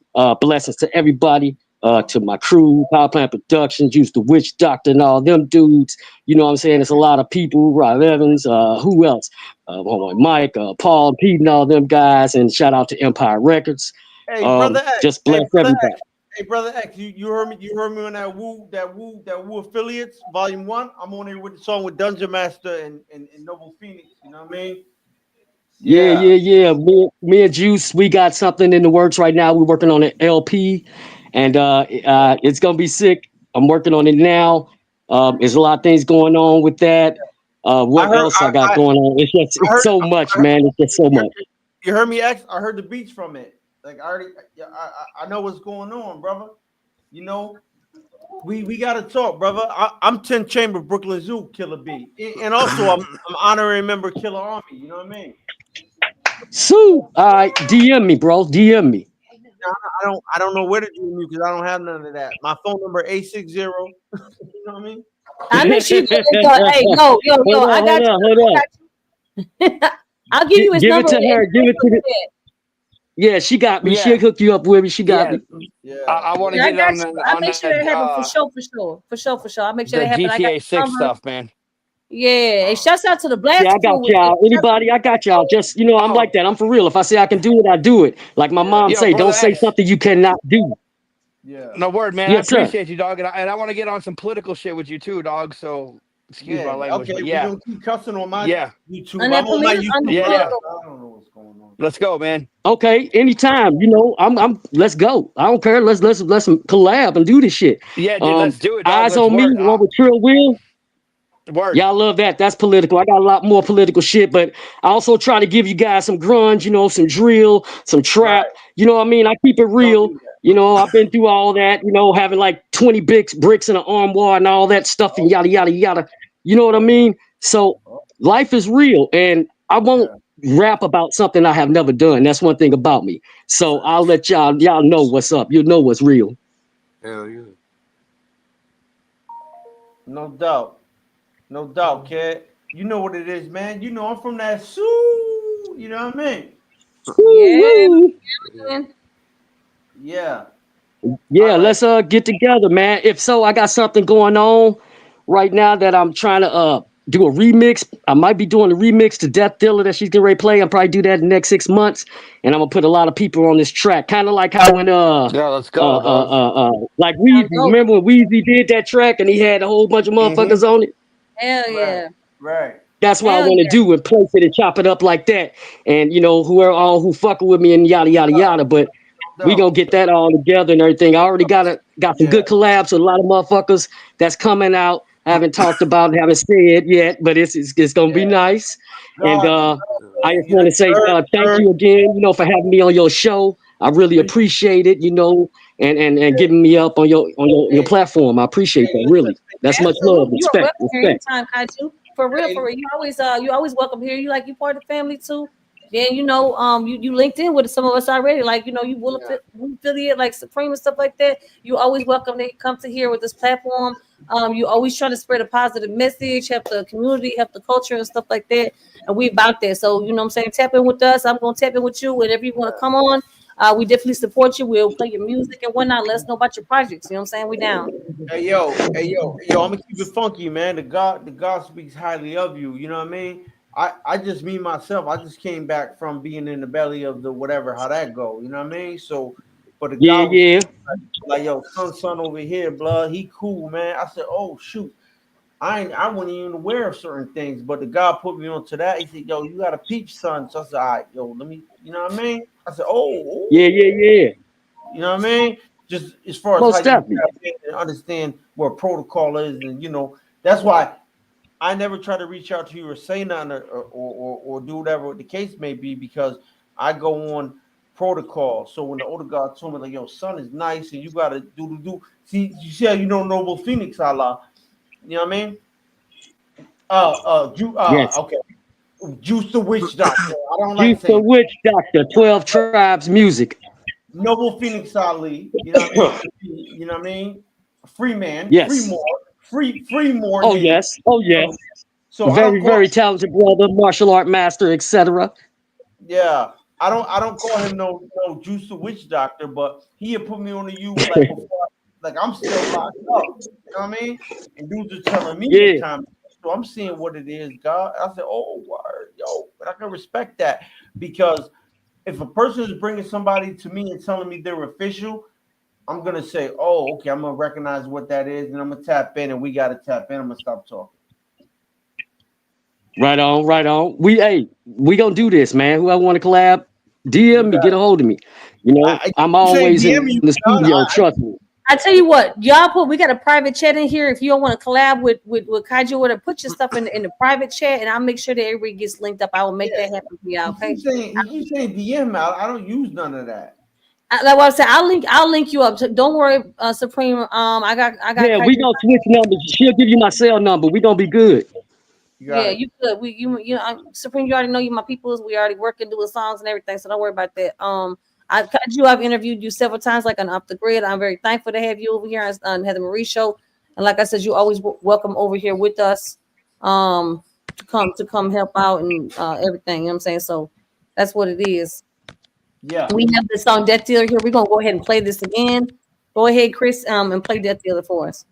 blessings to everybody, to my crew, Power Plant Productions, Use the Witch Doctor, and all them dudes. You know what I'm saying? There's a lot of people. Rob Evans, who else? Mike, Paul, Pete, and all them guys. And shout out to Empire Records. Hey, brother X. Just bless everybody. X. Hey, brother X, you heard me. You heard me on that Woo Affiliates Volume 1. I'm on here with the song with Dungeon Master and Noble Phoenix. You know what I mean? Yeah. Me and Juice, we got something in the works right now. We're working on an LP, and it's gonna be sick. I'm working on it now. There's a lot of things going on with that. What else I got going on? It's so much, man. It's just so much. You heard me, X? I heard the beats from it. Like I know what's going on, brother. You know, We gotta talk, brother. I'm 10 Chamber Brooklyn Zoo, Killer B, and also I'm honorary member Killer Army. You know what I mean? Sue, all right, DM me, bro. DM me. I don't know where to DM you because I don't have none of that. My phone number 860. You know what I mean? I make sure you hey, yo, I got you. I'll give you his number. Give it to her. Give it to the. Yeah, she got me. Yeah. She'll hook you up with me. She got me. Yeah. I want to get on the. I'll make sure that happen for sure. I'll make sure the that happen. GTA 6 stuff, man. Yeah, and shouts out to the Blast. Yeah, I got y'all. Anybody, I got y'all. Just I'm like that. I'm for real. If I say I can do it, I do it. Like my mom say, brother, don't say something you cannot do. Yeah. No word, man. Yes, I appreciate you, dog, and I want to get on some political shit with you too, dog. So excuse my language. Okay, but we're gonna keep cussing on my YouTube. I'm on my YouTube. I don't know what's going on. Let's go, man. Okay, anytime. I'm. Let's go. I don't care. Let's collab and do this shit. Yeah, dude, let's do it. Dog. Eyes let's on work. me. One with Trill Will. Word. Y'all love that. That's political. I got a lot more political shit, but I also try to give you guys some grunge, some drill, some trap. Right. You know what I mean? I keep it real. I've been through all that, having like 20 bricks in an armoire and all that stuff and yada, yada, yada. You know what I mean? So life is real, and I won't rap about something I have never done. That's one thing about me. So I'll let y'all know what's up. You know what's real. Hell yeah. No doubt, kid. You know what it is, man. I'm from that Sioux. You know what I mean? Yeah. Yeah, let's get together, man. If so, I got something going on right now that I'm trying to do a remix. I might be doing a remix to Death Dealer that she's getting ready to play. I'll probably do that in the next 6 months, and I'm gonna put a lot of people on this track. Kind of like how when let's go. like Weezy. Remember when Weezy did that track and he had a whole bunch of motherfuckers on it? Hell yeah. Right. That's what I want to do and place it and chop it up like that. And who fucking with me and yada yada yada. But we gonna get that all together and everything. I already got some good collabs with a lot of motherfuckers that's coming out. I haven't talked about it, haven't said yet, but it's gonna be nice. And I just want to say thank you again, for having me on your show. I really appreciate it, and giving me up on your platform. I appreciate that, really. That's much love, respect. Anytime, Kaiju. For real. You always welcome here. You part of the family too. Then you linked in with some of us already. Like you will affiliate like Supreme and stuff like that. You always welcome to come to here with this platform. You always try to spread a positive message, help the community, help the culture and stuff like that. And we about that. So what I'm saying, tap in with us. I'm gonna tap in with you. Whenever you want to come on, we definitely support you. We'll play your music and whatnot. Let us know about your projects. You know what I'm saying? We down. Hey yo, I'm gonna keep it funky, man. The God speaks highly of you. You know what I mean? I just myself. I just came back from being in the belly of the whatever, how that go. You know what I mean? So, but the God was like yo, son over here, blood. He cool, man. I said, oh shoot, I wasn't even aware of certain things, but the God put me onto that. He said, yo, you got a peach, son. So I said, all right, yo, let me. You know what I mean? I said, oh. Yeah. You know what I mean? Just as far as how you understand what protocol is, and that's why I never try to reach out to you or say nothing or do whatever the case may be, because I go on protocol. So when the older God told me, like, yo, son is nice and you gotta do. See, you see how Noble Phoenix, Allah. You know what I mean? Yes. Okay. Juice the Witch Doctor. I don't like Juice the Witch Doctor, 12 Tribes Music. Noble Phoenix Ali. You know what I mean? You know what I mean? Free man. Yes. Free more. Oh yes. So very talented brother, martial art master, etc. Yeah. I don't call him no Juice the Witch Doctor, but he had put me on the U like I'm still locked up. You know what I mean? And dudes are telling me the time. So I'm seeing what it is, God. I said, oh, word, yo, but I can respect that, because if a person is bringing somebody to me and telling me they're official, I'm going to say, oh, okay, I'm going to recognize what that is, and I'm going to tap in, and we got to tap in. I'm going to stop talking. Right on. We going to do this, man. Whoever want to collab, DM me, get a hold of me. I'm always in the studio, trust me. I tell you what, we got a private chat in here. If you don't want to collab with Kaiju, or put your stuff in the private chat, and I'll make sure that everybody gets linked up. I will make that happen for y'all. Okay. You saying DM? I don't use none of that. Like what I said, I'll link you up. Don't worry, Supreme. I got. Yeah, we gonna switch numbers. She'll give you my cell number. We gonna be good. Yeah, you could. Supreme. You already know you my peoples. We already working, doing songs and everything. So don't worry about that. I've interviewed you several times, like on Off the Grid. I'm very thankful to have you over here on Heather Marie show. And like I said, you always welcome over here with us. To come help out and everything. You know what I'm saying? So that's what it is. Yeah. We have the song Death Dealer here. We're gonna go ahead and play this again. Go ahead, Chris, and play Death Dealer for us.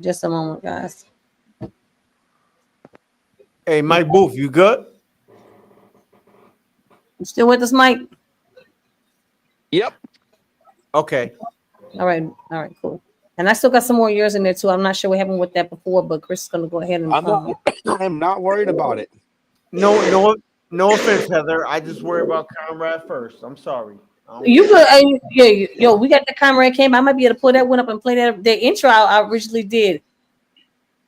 Just a moment, guys. Hey, Mike Booth, you good? You still with us, Mike? Yep. Okay. All right, cool. And I still got some more years in there too. I'm not sure what happened with that before, but Chris is gonna go ahead and. I'm not worried about it. No offense, Heather. I just worry about Conrad first. I'm sorry. You could, yo, we got the Conrad came. I might be able to pull that one up and play that the intro I originally did.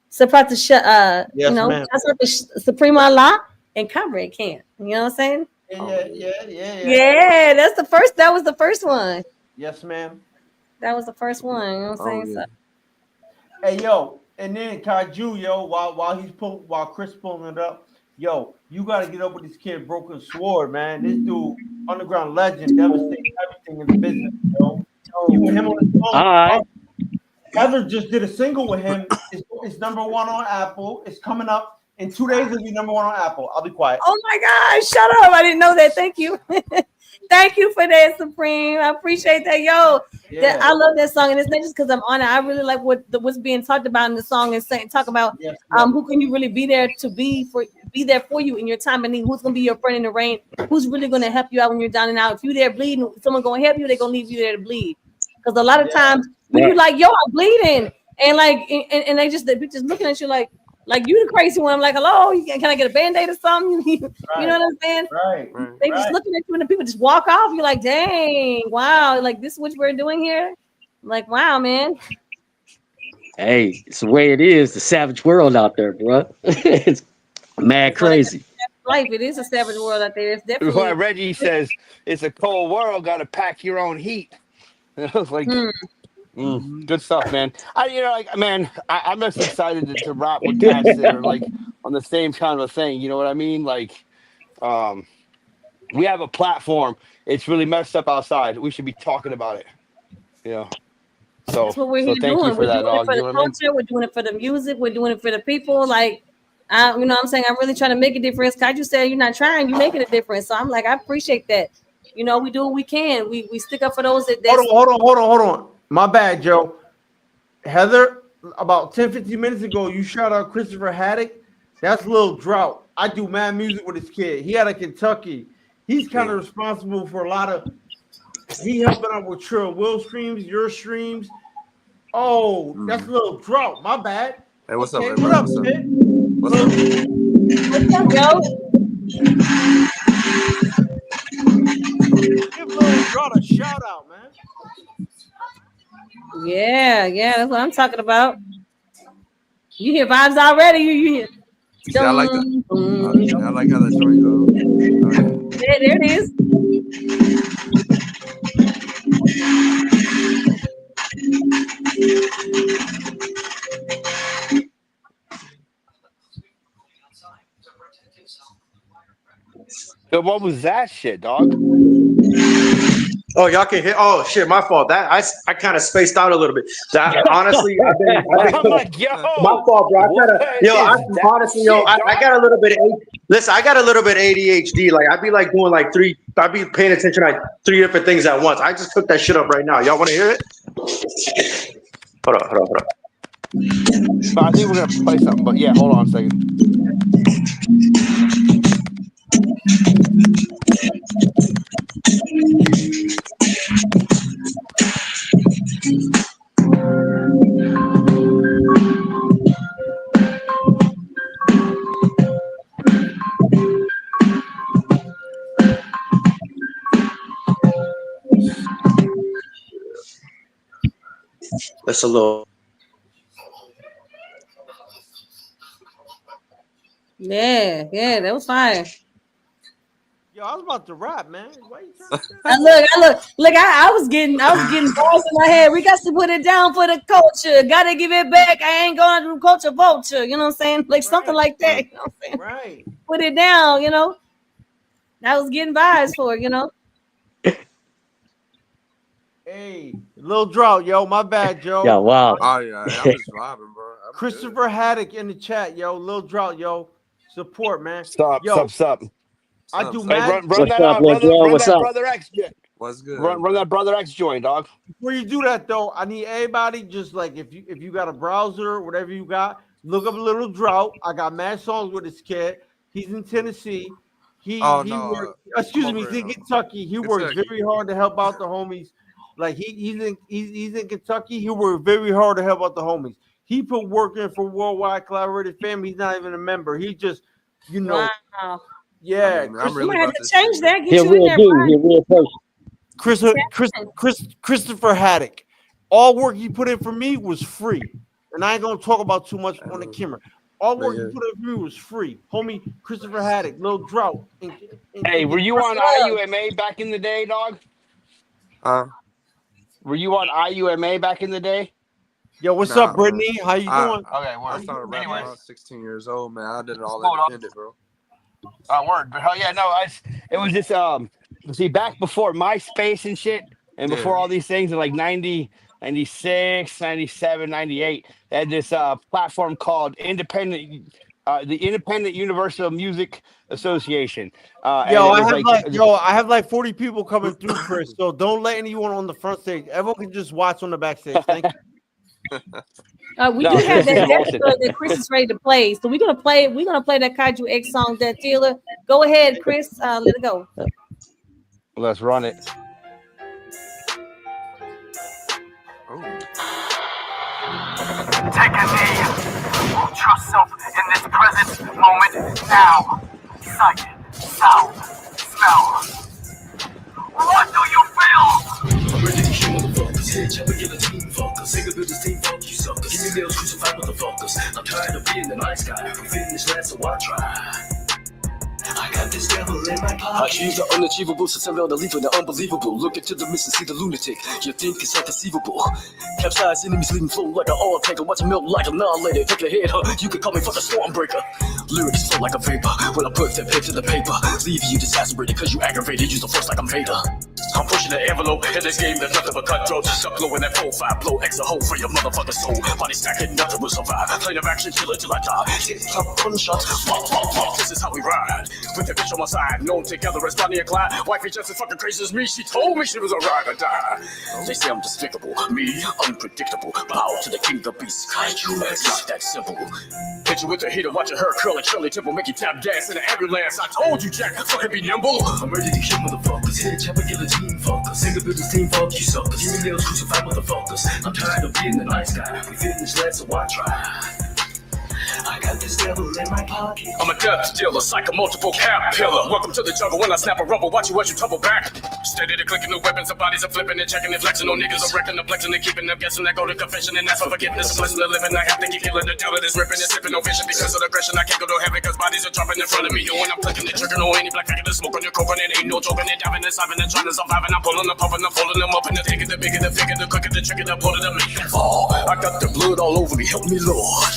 Surprise to yes, ma'am. Supreme Allah and Conrad can't. You know what I'm saying? Yeah. That's the first. That was the first one. Yes, ma'am. That was the first one. You know what I'm saying? Yeah. So. Hey, yo, and then Kaju, yo, while Chris pulling it up, yo, you gotta get up with this kid Broken Sword, man. This dude, underground legend, devastating everything in the business, yo. You and him on the phone. All right. Heather just did a single with him. It's number 1 on Apple. It's coming up in 2 days. It'll be number 1 on Apple. I'll be quiet. Oh my gosh, shut up. I didn't know that. Thank you. Thank you for that, Supreme. I appreciate that. Yo, Yeah. I love that song. And it's not just because I'm on it. I really like what's being talked about in the song and talk about who can you really be there for you in your time of need, who's gonna be your friend in the rain, who's really gonna help you out when you're down and out. If you're there bleeding, someone gonna help you, they're gonna leave you there to bleed. Because a lot of times we be like, yo, I'm bleeding. And like and they just looking at you like you the crazy one. I'm like, hello, can I get a band-aid or something? You know what I'm saying? Right. They just looking at you and the people just walk off. You're like, dang, wow, like this is what we're doing here. I'm like, wow, man. Hey, it's the way it is. The savage world out there, bro. It's mad crazy. Life, it is a savage world out there. It's definitely. Why Reggie says it's a cold world. Got to pack your own heat. I was like, good stuff, man. I'm just excited to rap with cats that are like on the same kind of a thing. You know what I mean? Like, we have a platform. It's really messed up outside. We should be talking about it. You know. So that's what we're here thank doing. you for We're that, doing it dog. for the culture. We're doing it for the music. We're doing it for the people. Like, you know what I'm saying? I'm really trying to make a difference. Kaiju said you're not trying, you're making a difference. So I'm like, I appreciate that. You know, we do what we can. We stick up for those that. Hold on. My bad, Joe. Heather, about 10-15 minutes ago, you shout out Christopher Haddock. That's Lil Drought. I do mad music with his kid. He out of Kentucky. He's kind of responsible for a lot of. He helping out with Trill Will streams, your streams. Oh, that's Lil Drought. My bad. Hey, what's up, What everybody? up, kid? What's up? What's up, yo? Give Lil Drought a shout out, man. Yeah, that's what I'm talking about. You hear vibes already? You hear? Yeah, I like that. I like how that joint goes. There it is. So what was that shit, dog? Oh, y'all can hear. Oh shit, my fault. That I kind of spaced out a little bit. That honestly, I've been I'm like, yo, my fault, bro. I got a little bit. Listen, I got a little bit ADHD. Like I'd be like doing like three. I'd be paying attention to like 3 different things at once. I just cooked that shit up right now. Y'all want to hear it? Hold on. So I think we're gonna play something, but yeah, hold on a second. That's a little. Yeah, that was fine. Yo, I was about to rap, man. Why you trying to I was getting balls in my head. We got to put it down for the culture. Gotta give it back. I ain't going to culture vulture. You know what I'm saying? Like something like that. You know what I'm saying? Right. Put it down, you know. I was getting vibes for it, you know. Hey, little drought, yo. My bad, Joe. Yeah, wow. Oh yeah, I'm just vibing, bro. Christopher Haddock in the chat, yo. Little drought, yo. Support, man. Sup. I do Hey, mad. run that Brother X. What's good? Run that Brother X joint, dog. Before you do that, though, I need everybody just like if you got a browser, whatever you got, look up a Little Drought. I got mad songs with this kid. He's in Tennessee. He's in Kentucky. He works very hard to help out the homies. Like he's in Kentucky. He worked very hard to help out the homies. He put work in for Worldwide Collaboration Fam. He's not even a member. He just, you know, yeah. I'm You really might have about to this change shit. that. Get you in there, Christopher Haddock. All work he put in for me was free, and I ain't gonna talk about too much on the camera. All work he put in for me was free, homie. Christopher Haddock, Little Drought. Hey, were you on IUMA back in the day, dog? Were you on IUMA back in the day? Yo, what's up, Brittany? How you doing? Okay, I started rapping when I was 16 years old, man. I did it all independent, bro. Word, but hell yeah, no, it was just see, back before MySpace and shit, and before all these things in like 90, 96, 97, 98, they had this platform called the Independent Universal Music Association. I have like 40 people coming through, Chris. So don't let anyone on the front stage. Everyone can just watch on the backstage. Thank you. We do have that Chris is ready to play. So we're gonna play that Kaiju X song, that dealer. Go ahead, Chris. Let it go. Let's run it. Take a knee. Root yourself in this present moment now. Sight, sound, smell. What do you feel? I'm ready to kill motherfuckers. Head chopper, get a team fuckers. Single builders, team fuck you suckers. Give me nails, crucified motherfuckers. I'm tired of being the nice guy. We finish last, so I try. I got this devil in my pocket. I choose the unachievable, so tell the lethal, the unbelievable. Look into the mist and see the lunatic. You think it's inconceivable. Capsize enemies leaving flow like an oil tanker. Watch it melt like a annihilator. Take your head, you can call me fucking stormbreaker. Lyrics flow like a vapor. When I put that pen to the paper, leave you exasperated cause you aggravated. Use the force like I'm Vader. I'm pushing the envelope in this game. There's nothing but cutthroat. Stop blowing that 4-5 blow. X a hole for your motherfucking soul. Body stacking, nothing will survive. Plan of action, kill it till I die. Hit, club, gunshot, pop, pop, pop. This is how we ride. With the bitch on my side, known together as Bonnie and Clyde. Wifey just as fucking crazy as me. She told me she was a ride or die. They say I'm despicable, me unpredictable. Bow to the king of the beast. Kaiju, it's not that simple. Hit you with the heater, watching her curl and Shirley Temple, make you tap gas in the ambulance. I told you, Jack, fucking be nimble. I'm ready to kill motherfuckers. Head chopper, get a team fuckers. Single builders, team fuck you suckers. Give me nails, crucified motherfuckers. I'm tired of being the nice guy. We finish last, so I try. I got this devil in my pocket. I'm a death dealer, psycho multiple cap pillar. Welcome to the jungle when I snap a rubber. Watch you as you tumble back. Steady to clicking the weapons, the bodies are flipping and checking and flexing. No niggas are wrecking, the flexing and keeping them guessing. I go to confession and ask for forgiveness. A blessing to living. I have to keep killing the devil that's ripping and sipping. No vision because of the aggression. I can't go to heaven because bodies are dropping in front of me. And when I'm clicking the trigger, no any black faggot, the smoke on your coke, and it ain't no joking and diving and stopping and trying to survive. And I'm pulling them, popping them, folding them up, and the thicker, the bigger, the bigger, the quicker, the trigger, the bolder, the make them fall. I got the blood all over me. Help me, Lord.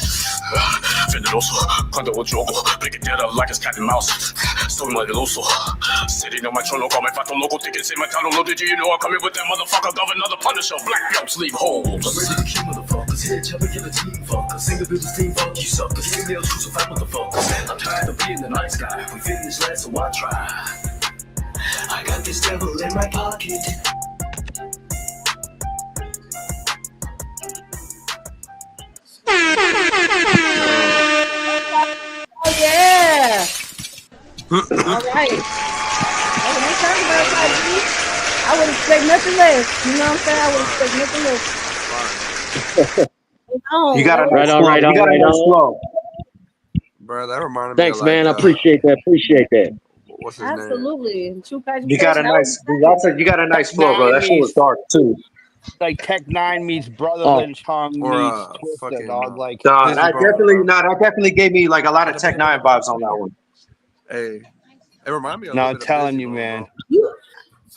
Venenoso, cuando yo jogo, break it down like it's cat and mouse. Soy malveloso, sitting on my trono, call me fato loco, thinking say my title loaded. You know I'm coming with that motherfucker, governor, the Punisher, black belts leave holes. I'm ready to kill motherfuckers, head chopper, get a team fuckers. Single builders, team fuck you suckers. Give me nails, crucified motherfuckers. I'm tired of being the nice guy. We finish last, so I try. I got this devil in my pocket. Oh yeah! All right. I would expect nothing less. You know what I'm saying? I would expect nothing less. You got a nice flow. Bro, that reminded me. Thanks, man. I appreciate that. What's his Absolutely. You got a nice flow, bro. That shit was dark too. like Tech Nine meets Brother Lynch Hung Or, meets Twister, fucking, dog. Like that definitely gave me like a lot of Tech Nine vibes on that one. Hey, it reminded me. No, I'm telling you, man.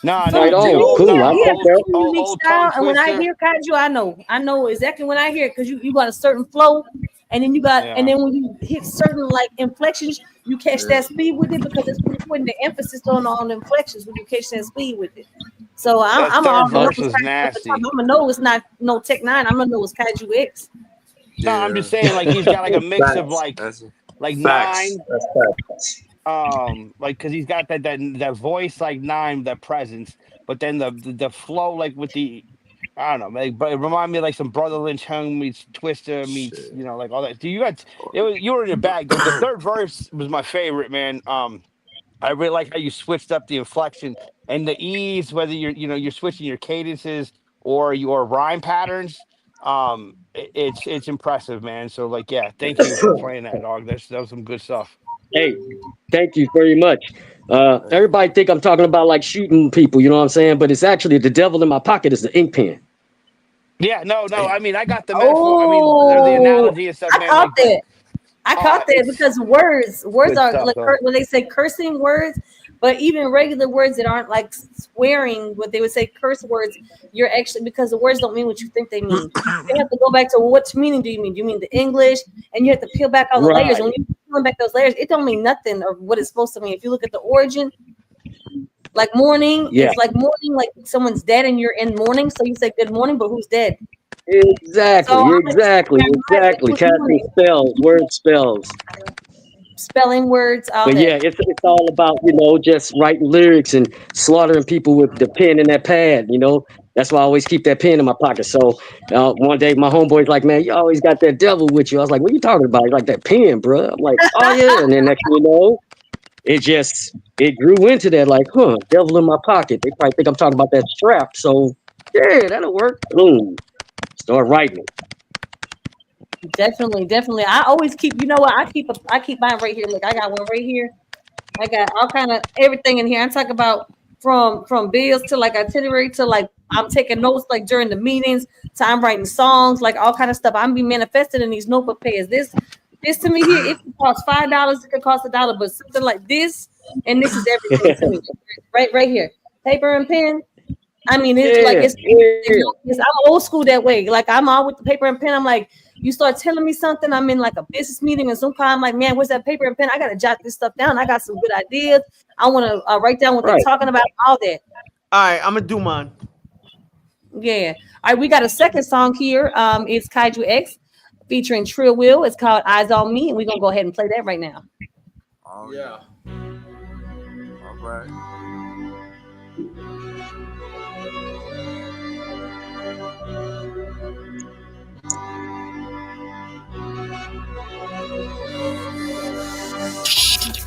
No, Right on. Cool. I like that. Unique style, and when I hear Kaiju, I know exactly when I hear it because you got a certain flow, and then and then when you hit certain like inflections, you catch that speed with it because it's putting the emphasis on the inflections when you catch that speed with it. So I'm all nasty. I'm gonna know it's not no Tech Nine. I'm gonna know it's Kaiju X. No, I'm just saying like he's got like a mix of like Nine. Like because he's got that voice like Nine, that presence, but then the flow like with the I don't know, like, but it reminded me of like some Brother Lynch Hung meets Twister meets like all that. You were in your bag. The third verse was my favorite, man. I really like how you switched up the inflection and the ease, whether you're switching your cadences or your rhyme patterns. It's impressive, man. So like, yeah, thank you for playing that, dog. That was some good stuff. Hey, thank you very much. Everybody think I'm talking about like shooting people, you know what I'm saying? But it's actually the devil in my pocket is the ink pen. Yeah, no. I mean, I got the metaphor. I mean, the analogy and stuff. I caught that. I caught that because words are like when they say cursing words, but even regular words that aren't like swearing, what they would say curse words, you're actually because the words don't mean what you think they mean. You have to go back to what meaning do you mean? Do you mean the English? And you have to peel back all the layers. And when you're peeling back those layers, it don't mean nothing of what it's supposed to mean. If you look at the origin, like morning, it's like morning, like someone's dead and you're in mourning, so you say good morning, but who's dead? Exactly. Casting spells, word spells. Spelling words. But yeah, it's all about, just writing lyrics and slaughtering people with the pen and that pad, That's why I always keep that pen in my pocket. So one day my homeboy's like, man, you always got that devil with you. I was like, what are you talking about? He's like, that pen, bro. I'm like, oh yeah. And then next thing you know, it grew into that, like, devil in my pocket. They probably think I'm talking about that strap. So yeah, that'll work. Boom. Start writing it. Definitely. I always keep. You know what? I keep mine right here. Look, I got one right here. I got all kind of everything in here. I'm talking about from bills to like itinerary to like I'm taking notes like during the meetings. To I'm writing songs, like all kind of stuff. I'm be manifesting in these notebook pages. This to me here, it could cost $5. It could cost $1, but something like this and this is everything to me. Right here, paper and pen. I mean, I'm old school that way. Like I'm all with the paper and pen. I'm like, you start telling me something. I'm in like a business meeting or some kind. I'm like, man, where's that paper and pen? I gotta jot this stuff down. I got some good ideas. I want to write down what they're talking about. All that. All right, I'm gonna do mine. Yeah. All right, we got a second song here. It's Kaiju X featuring Trill Will. It's called Eyes on Me, and we're gonna go ahead and play that right now. Oh yeah. All right.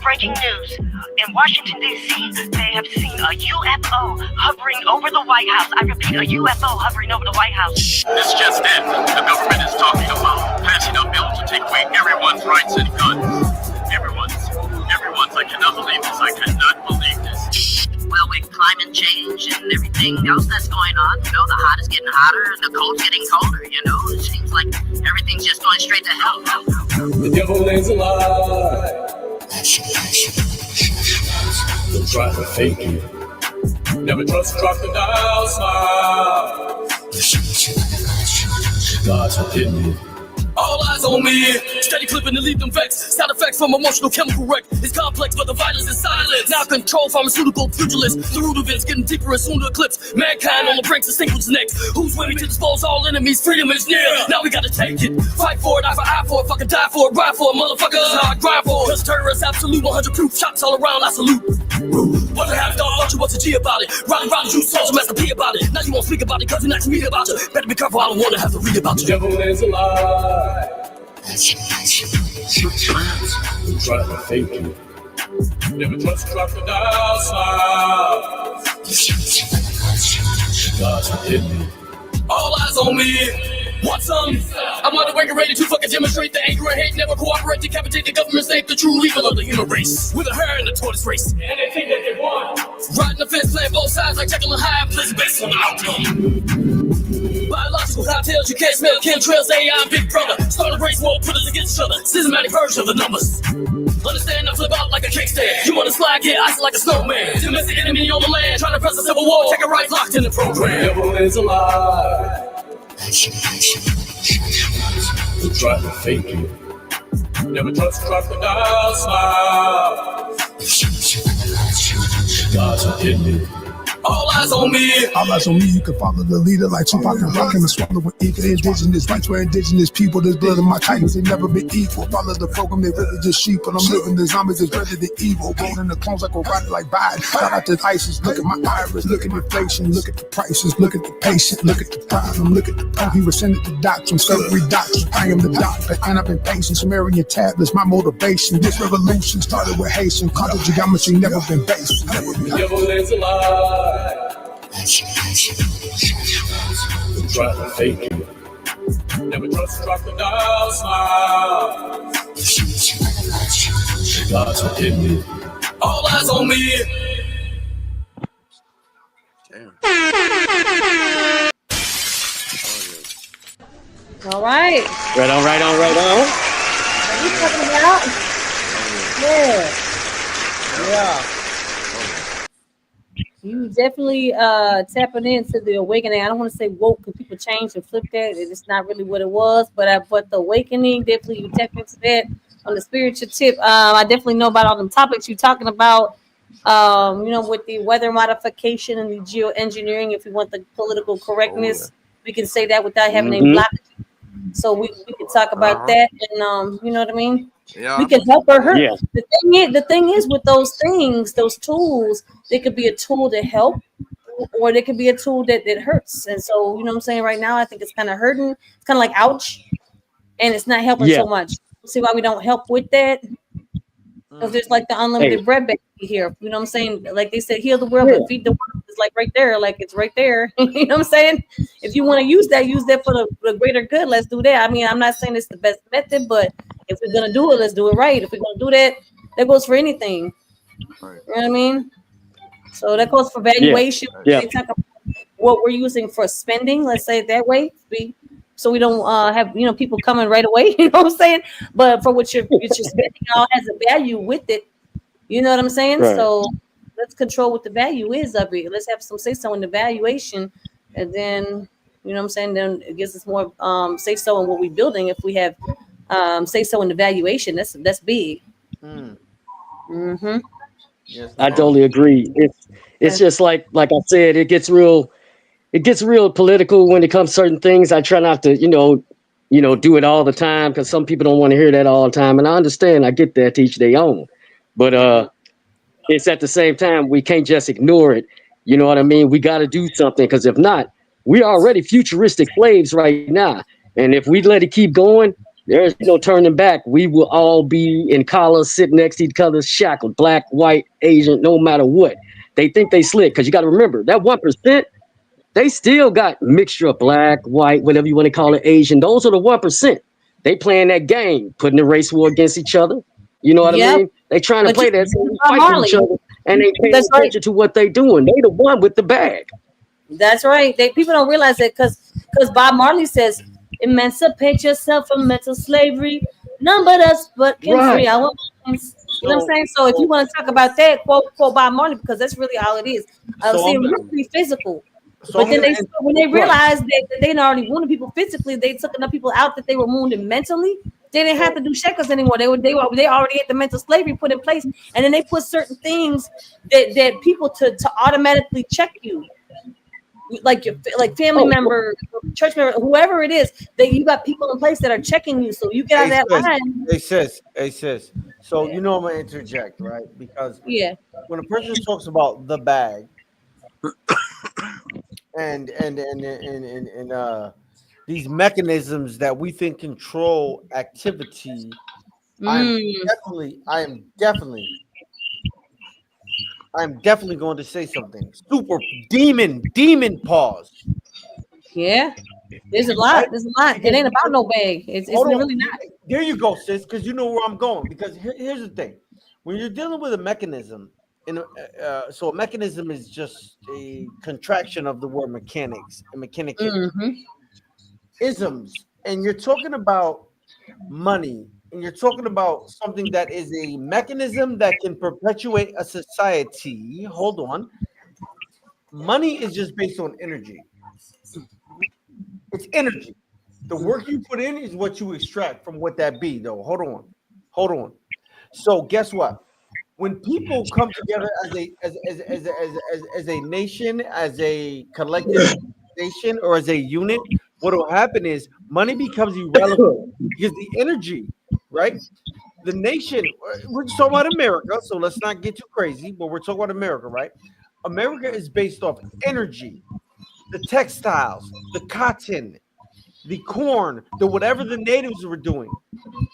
Breaking news. In Washington, D.C., they have seen a UFO hovering over the White House. I repeat, a UFO hovering over the White House. This just in. The government is talking about passing a bill to take away everyone's rights and guns. Everyone's. I cannot believe this. I cannot believe this. Well, with climate change and everything else that's going on, the hot is getting hotter and the cold's getting colder, It seems like everything's just going straight to hell. The devil is alive. Don't try to fake it. Never trust crocodile smile. God's hidden me. All eyes on me, steady clipping to leave them vexed. Side effects from emotional chemical wreck. It's complex, but the violence is silent. Now control pharmaceutical pugilists. The root of it's getting deeper and soon to eclipse. Mankind on the brink, distinguished next. Who's ready to dispose all enemies? Freedom is near. Now we gotta take it. Fight for it, eye for eye for it. Fucking die for it, ride for it, motherfucker. This is how I grind for it. Cause terrorists absolute 100 proof. Shots all around, I salute. What the half dog, what's a G about it? Riding around you, soldier, master P about it. Now you won't speak about it, cause you're not to read about you. Better be careful, I don't wanna have to read about you. The devil is alive. Don't try to fake it. Never trust crocodile smile. God's hidden me. All eyes on me. Want some? I'm wide awake and ready to fucking demonstrate the anger and hate. Never cooperate, decapitate the government, save the true legal of the human race. With a hair in the tortoise race. And they think that they won. Riding the fence, playing both sides like Jekyll and Hyde. Pleasant base focus on the outcome. Biological cocktails, you can't smell chemtrails, AI, Big Brother. Start a race war, put us against each other. Systematic version of the numbers. Understand, I flip out like a kickstand. You wanna slide, get ice like a snowman. Domestic enemy on the land, trying to press a civil war. Take a right, locked in the program. Devil is alive. We'll try to fake it. Never trust crocodile smile. God's hit me. All eyes on me. All eyes on me. You can follow the leader like Tupac and Rock and swallow with ether. Indigenous rights for indigenous people. There's blood in my titans. They never been equal. Follow the program. They really just sheep. But I'm living the zombies. It's better than evil. Rolling the clones like a rock like Biden. Shout out to ISIS. Look at my iris. Look at inflation. Look at the prices. Look at the patient. Look at the problem. Look at the pump. He was sending the doctrine. Discovery doctrine. I am the doctor. And I've been patient. Sumerian tablets. My motivation. This revolution started with Haitian. Quantum geometry. Never been based. Never been. Devil is alive. We'll try to fake it. Never trust crocodile smile. God's hit me. All eyes on me. All right. Right on. What are you talking about? Yeah. You definitely tapping into the awakening. I don't want to say woke because people change and flip that. It's not really what it was, but the awakening, definitely you tap into that on the spiritual tip. I definitely know about all them topics you're talking about, with the weather modification and the geoengineering. If we want the political correctness, we can say that without having any blockage. So we can talk about that, and you know what I mean. Yeah. We can help or hurt. Yeah. The thing is with those things, those tools, they could be a tool to help, or they could be a tool that hurts. And so, you know what I'm saying, right now, I think it's kind of hurting. It's kind of like ouch, and it's not helping so much. See why we don't help with that? Because there's like the unlimited bread baby here. You know what I'm saying? Like they said, heal the world, but feed the world. It's like right there. Like it's right there. You know what I'm saying? If you want to use that for the greater good, let's do that. I mean, I'm not saying it's the best method, but if we're going to do it, let's do it right. If we're going to do that, that goes for anything. Right. You know what I mean? So that goes for valuation. Yeah. They talk about what we're using for spending, let's say it that way. So we don't have people coming right away, you know what I'm saying? But for what you're spending, all has a value with it. You know what I'm saying? Right. So let's control what the value is of it. Let's have some say so in the valuation, and then you know what I'm saying. Then it gives us more say so in what we're building. If we have say so in the valuation, that's big. Mm-hmm. Yes, I totally agree. It's just like I said, it gets real political when it comes to certain things. I try not to, do it all the time because some people don't want to hear that all the time. And I understand, I get that, to each their own. But it's at the same time, we can't just ignore it. You know what I mean? We got to do something, because if not, we're already futuristic slaves right now. And if we let it keep going, there's no turning back. We will all be in collars, sitting next to each other, shackled, black, white, Asian, no matter what. They think they slick, because you got to remember, that 1%, they still got mixture of black, white, whatever you want to call it, Asian. Those are the 1%. They playing that game, putting the race war against each other. You know what I mean? They trying to play that, fight with each other, and they pay attention to what they doing. They the one with the bag. That's right. People don't realize that because Bob Marley says, emancipate yourself from mental slavery. None but us but can free. You know what I'm saying? So if you want to talk about that, quote Bob Marley, because that's really all it is. See, we're pretty physical. So but then when they realized that they already wounded people physically, they took enough people out that they were wounded mentally. They didn't have to do shackles anymore. They already had the mental slavery put in place, and then they put certain things that people to automatically check you, like family member, church member, whoever it is. That you got people in place that are checking you, so you get out of that line. Hey sis. So I'm gonna interject, right? Because when a person talks about the bag. And these mechanisms that we think control activity, I am definitely going to say something. Super demon pause. Yeah, there's a lot. It ain't about no bag. It's really not. There you go, sis. Because you know where I'm going. Because here's the thing: when you're dealing with a mechanism, So a mechanism is just a contraction of the word mechanics and mechanic isms. And you're talking about money, and you're talking about something that is a mechanism that can perpetuate a society. Hold on. Money is just based on energy. It's energy. The work you put in is what you extract from what that be, though. Hold on. So guess what? When people come together as a nation, as a collective nation, or as a unit, what will happen is money becomes irrelevant because the energy, right? The nation, we're just talking about America, so let's not get too crazy, but we're talking about America, right? America is based off energy, the textiles, the cotton, the corn, the whatever the natives were doing.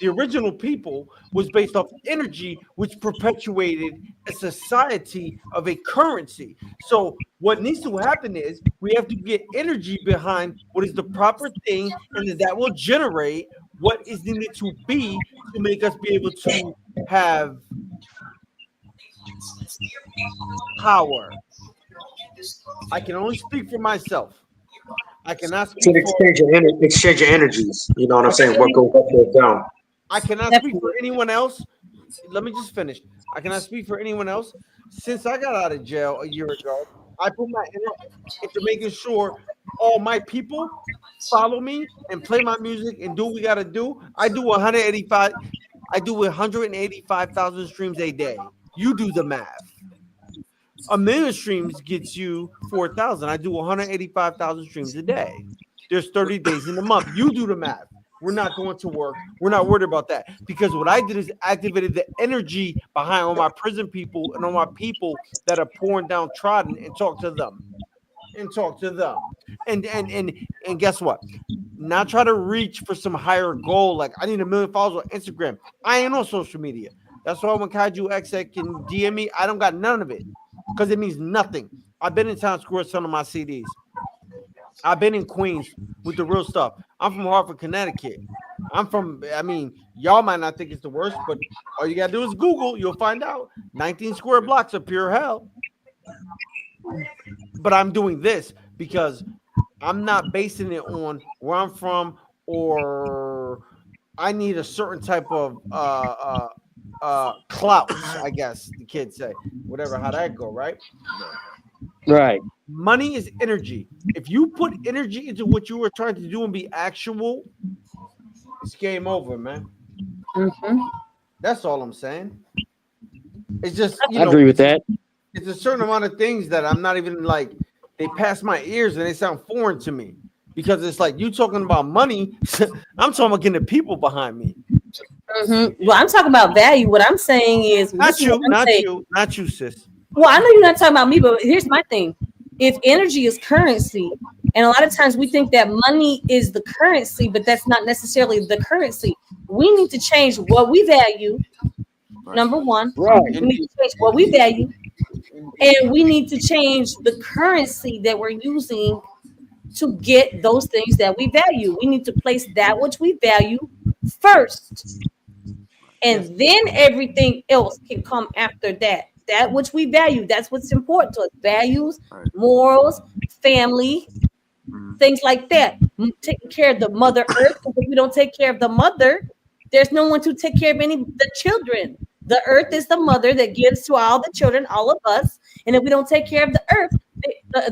The original people was based off energy, which perpetuated a society of a currency. So what needs to happen is we have to get energy behind what is the proper thing, and then that will generate what is needed to be to make us be able to have power. I can only speak for myself. I cannot speak exchange your energies. You know what I'm saying? What goes up goes down. I cannot speak for anyone else. Let me just finish. I cannot speak for anyone else. Since I got out of jail a year ago, I put my energy into making sure all my people follow me and play my music and do what we got to do. I do 185,000 streams a day. You do the math. 1 million streams gets you 4,000. I do 185,000 streams a day. There's 30 days in the month. You do the math. We're not going to work. We're not worried about that, because what I did is activated the energy behind all my prison people and all my people that are pouring down trodden, and talk to them. And guess what? Not try to reach for some higher goal. Like, I need 1 million followers on Instagram. I ain't on social media. That's why when Kaiju XX can DM me, I don't got none of it, because it means nothing. I've been in Times Square selling my CDs. I've been in Queens with the real stuff. I'm from Hartford, Connecticut. Y'all might not think it's the worst, but all you gotta do is Google. You'll find out. 19 square blocks of pure hell. But I'm doing this because I'm not basing it on where I'm from, or I need a certain type of clout, I guess the kids say. Whatever, how that go, right? Right. Money is energy. If you put energy into what you were trying to do and be actual, it's game over, man. That's all I'm saying. It's just, I agree with that. It's a certain amount of things that I'm not even like, they pass my ears and they sound foreign to me, because it's like, you talking about money. I'm talking about getting the people behind me. Well, I'm talking about value. What I'm saying is not you, sis. Well, I know you're not talking about me, but here's my thing. If energy is currency, and a lot of times we think that money is the currency, but that's not necessarily the currency. We need to change what we value. Number one, we need to change what we value, and we need to change the currency that we're using to get those things that we value. We need to place that which we value first, and then everything else can come after that. That which we value, that's what's important to us. Values, morals, family, things like that. Taking care of the Mother Earth, because if we don't take care of the mother, there's no one to take care of the children. The earth is the mother that gives to all the children, all of us. And if we don't take care of the earth,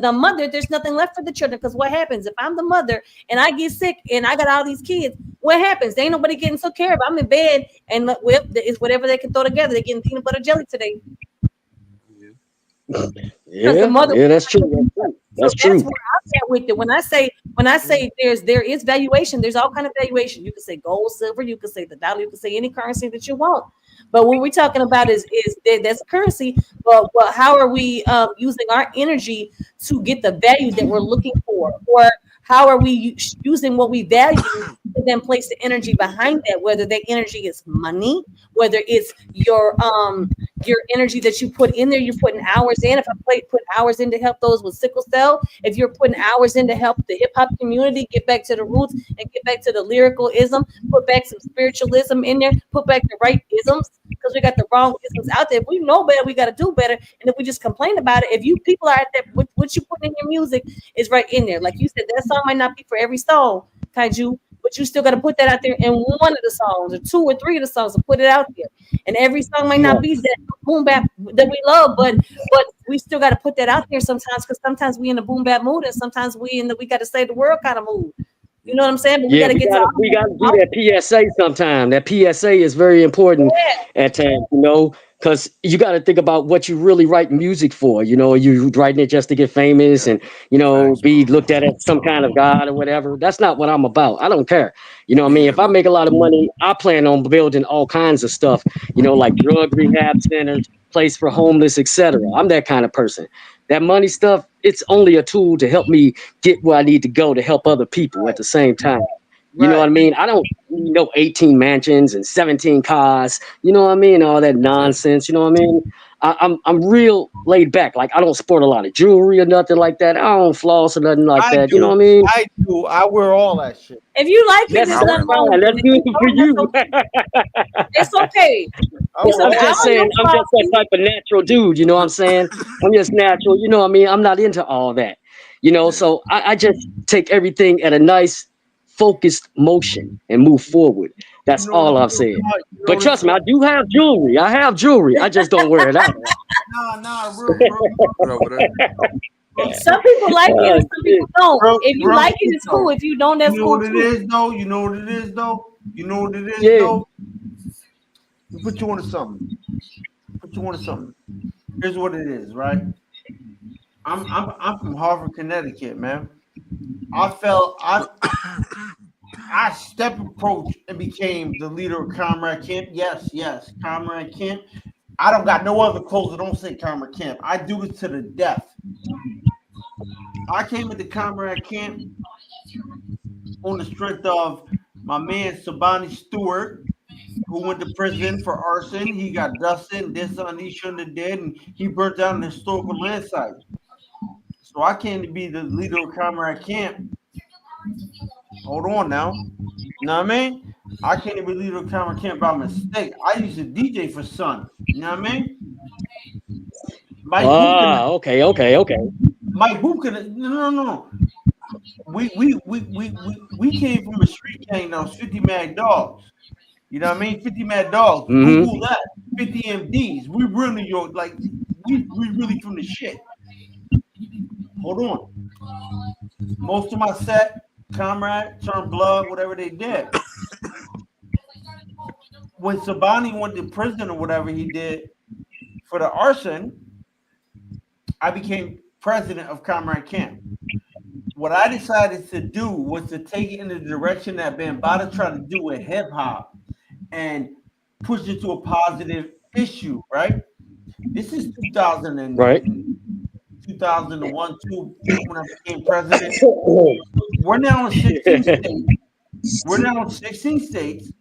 the mother, there's nothing left for the children. Because what happens if I'm the mother and I get sick and I got all these kids? What happens? There ain't nobody getting took care of. I'm in bed, and it's whatever they can throw together. They're getting peanut butter jelly today. Yeah, that's true. That's true. That's where I'm at with it. When I say there is valuation, there's all kind of valuation. You can say gold, silver, you can say the dollar, you can say any currency that you want. But what we're talking about is that's currency. But how are we using our energy to get the value that we're looking for, or how are we using what we value to then place the energy behind that? Whether that energy is money, whether it's your energy that you put in there, you're putting hours in. If I put hours in to help those with sickle cell, if you're putting hours in to help the hip hop community get back to the roots and get back to the lyricalism, put back some spiritualism in there, put back the right isms. Because because we got the wrong isms out there. If we know better, we got to do better. And if we just complain about it, if you people are at that, what you put in your music is right in there. Like you said, that song might not be for every song, Kaiju, but you still got to put that out there in one of the songs or 2 or 3 of the songs and put it out there. And every song might not be that boom bap that we love, but we still got to put that out there sometimes, because sometimes we in a boom bap mood and sometimes we got to save the world kind of mood. You know what I'm saying? But we got to do that PSA sometime. That PSA is very important at times, you know, because you got to think about what you really write music for. You know, you writing it just to get famous and, you know, be looked at as some kind of god or whatever. That's not what I'm about. I don't care. You know what I mean? If I make a lot of money, I plan on building all kinds of stuff, you know, like drug rehab centers, place for homeless, etc. I'm that kind of person. That money stuff, it's only a tool to help me get where I need to go to help other people at the same time. You know what I mean? I don't need no 18 mansions and 17 cars. You know what I mean? All that nonsense. You know what I mean? I'm real laid back. Like, I don't sport a lot of jewelry or nothing like that. I don't floss or nothing like that. You know what I mean? I do. I wear all that shit. If you like it, there's nothing wrong with it. That's good for you. It's okay. I'm just saying, I'm just that type of natural dude. You know what I'm saying? I'm just natural. You know what I mean? I'm not into all that. You know, so I just take everything at a nice, focused motion and move forward. That's all I've said. But trust me, I do have jewelry. I have jewelry. I just don't wear it out. Some people like it, and some people don't. If you like it, it's cool. If you don't, that's cool. You know what it is, though. You know what it is, though. Put you onto something. Here's what it is, right? I'm from Harvard, Connecticut, man. I step approach and became the leader of Comrade Camp. Yes, Comrade Camp. I don't got no other clothes that don't say Comrade Camp. I do this to the death. I came into Comrade Camp on the strength of my man Sabani Stewart, who went to prison for arson. He got dusted, this on he shouldn't have did, and he burnt down an historical land site. So I came to be the leader of Comrade Camp. Hold on now. You know what I mean? I can't be leader of Comrade Camp by mistake. I used to DJ for Sun. You know what I mean? Okay. Mike Buchanan. No. We came from a street gang that was 50 Mad Dogs. You know what I mean? 50 Mad Dogs. Mm-hmm. Google that. 50 MDs. We really we really from the shit. Hold on. Most of my set, Comrade, Turn Blood, whatever they did. When Sabani went to prison or whatever he did for the arson, I became president of Comrade Camp. What I decided to do was to take it in the direction that Bambaataa tried to do with hip hop and push it to a positive issue, right? This is 2000 right. 2001, 2, when I became president. We're now in 16 states.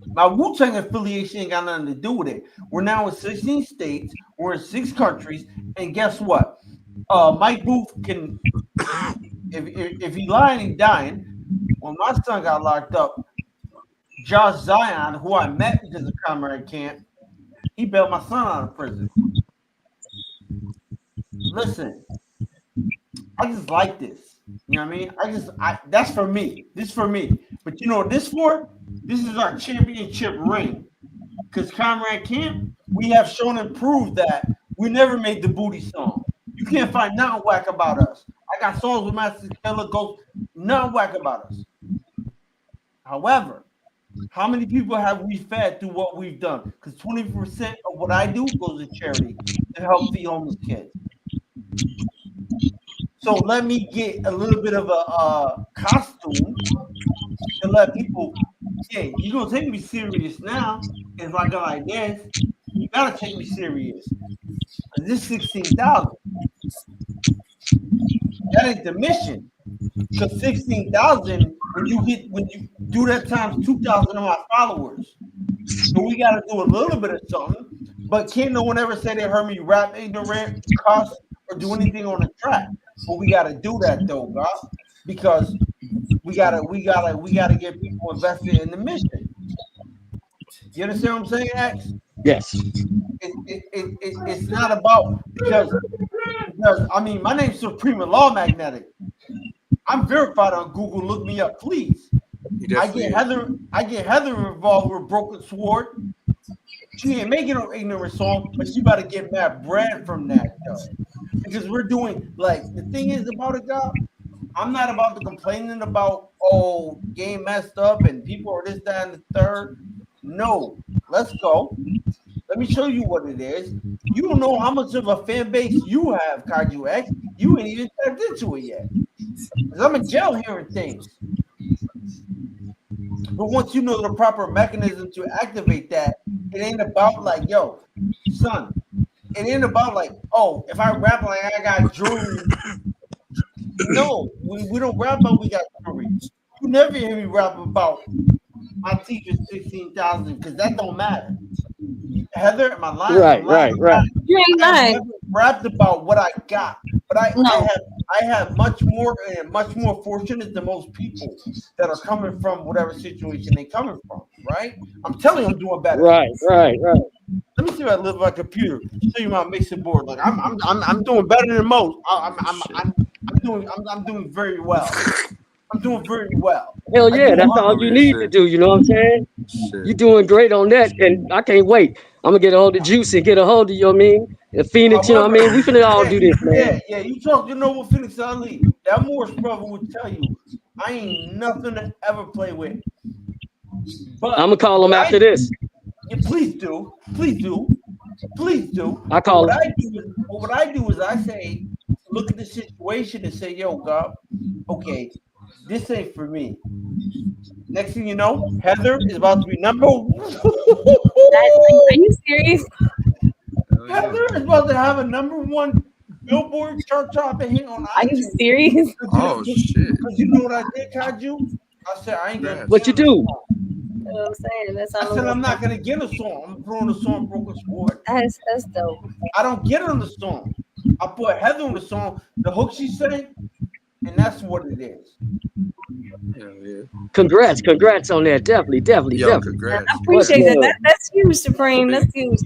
My Wu-Tang affiliation ain't got nothing to do with it. We're now in 16 states. We're in 6 countries. And guess what? Mike Booth can, if he lying, he dying. When my son got locked up, Josh Zion, who I met because of Comrade Camp, he bailed my son out of prison. Listen, I just like this. You know what I mean? That's for me. This for me. But you know what this for? This is our championship ring. Because Comrade Camp, we have shown and proved that we never made the booty song. You can't find nothing whack about us. I got songs with Master Killer Ghost, nothing whack about us. However, how many people have we fed through what we've done? Because 20% of what I do goes to charity to help the homeless kids. So let me get a little bit of a costume to let people, hey, you're going to take me serious now. If I go like this, you got to take me serious. This 16,000. That ain't the mission. Because 16,000, when you do that times 2,000 of my followers. So we got to do a little bit of something. But can't no one ever say they heard me rap ignorant, cuss, or do anything on the track. But we got to do that though, God, because we gotta get people invested in the mission. You understand what I'm saying, X? Yes. It's not about because I mean my name's Suprema Law Magnetic. I'm verified on Google. Look me up, please. I get Heather involved with Broken Sword. She ain't making no ignorant song, but she about to get mad bread from that though. Because we're doing like the thing is about it, God. I'm not about the complaining about game messed up and people are this, that, and the third. No, let's go. Let me show you what it is. You don't know how much of a fan base you have, Kaiju X. You ain't even tapped into it yet. Because I'm in jail hearing things. But once you know the proper mechanism to activate that, it ain't about like, yo, son, it ain't about like, oh, if I rap like I got jewelry. No, we don't rap about we got jewelry. You never hear me rap about my teacher's 16,000 because that don't matter. Heather, my line. Right. You ain't lying. Never rapped about what I got, but I have much more and much more fortunate than most people that are coming from whatever situation they coming from. Right? I'm telling you, I'm doing better. Right. Let me see if I live my computer. Show you my mixing board. Like I'm doing better than most. I'm doing very well. I'm doing very well. Hell yeah, that's all you need to do. You know what I'm saying? You're doing great on that, and I can't wait. I'm gonna get a hold of Juice and get a hold of you. Know what I mean, and Phoenix. You know what I mean? We finna all do this, man. Yeah. You talk. You know what, Phoenix Ali? That Morris brother would tell you, I ain't nothing to ever play with. But I'm gonna call him after this. Yeah, please do. I call him. What I do is I say, look at the situation and say, yo, God, okay, this ain't for me. Next thing you know, Heather is about to be number one. Are you serious? Heather is about to have a number one Billboard chart-topping hit on iTunes. Are you serious? Oh, shit. Because you know what I did, Kaiju? I said, I ain't gonna. What you do? You know what I'm saying? That's all I said, I'm not gonna get a song. I'm throwing a song Broken Sword. That's dope. I don't get on the song. I put Heather on the song, the hook she sang, and that's what it is. Yeah. Congrats on that. Definitely. Congrats. I appreciate that. That's huge, Supreme. That's huge.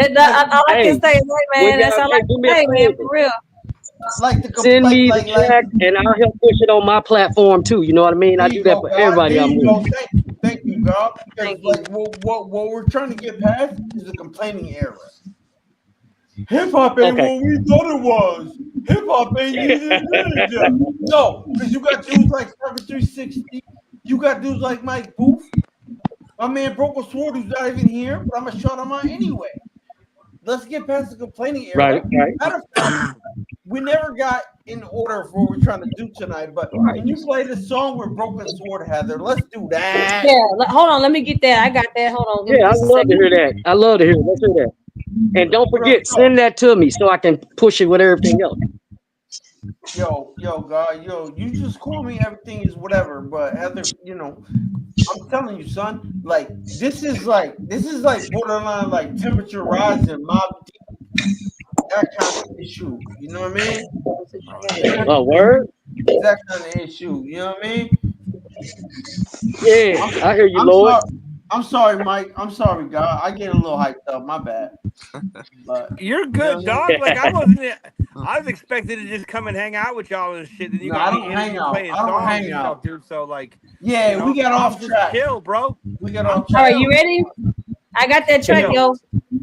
All I can say is, man, that's all I can say, man, for real. Send me the track, and I'll help push it on my platform too. You know what I mean? I do that for everybody I'm with. Thank you, God. Like what we're trying to get past is the complaining era. Hip hop ain't what we thought it was. Hip hop ain't no, because you got dudes like 7360. You got dudes like Mike Booth. My man Broken Sword, who's not even here, but I'm gonna shout him out anyway. Let's get past the complaining era. Right. Matter of fact, we never got in order for what we're trying to do tonight, but can you play the song with Broken Sword, Heather? Let's do that. Yeah, hold on. Let me get that. I got that. Hold on. Yeah, I love to hear that. Let's hear that. And don't forget, send that to me so I can push it with everything else. Yo, God, you just call me everything is whatever, but Heather, I'm telling you, son, like this is like borderline like temperature rising, mob deep, that kind of issue. You know what I mean? Oh, word? That kind of issue. You know what I mean? Yeah, I hear you, Lord. I'm sorry, Mike. I'm sorry, God. I get a little hyped up. My bad. But you're good, dog. Like I was expecting to just come and hang out with y'all and shit. And you got me hang out. playing I don't songs hang and out, stuff, dude. So like, yeah, we got off track. Chill, bro. We got off All track. right, you ready? I got that track, yo.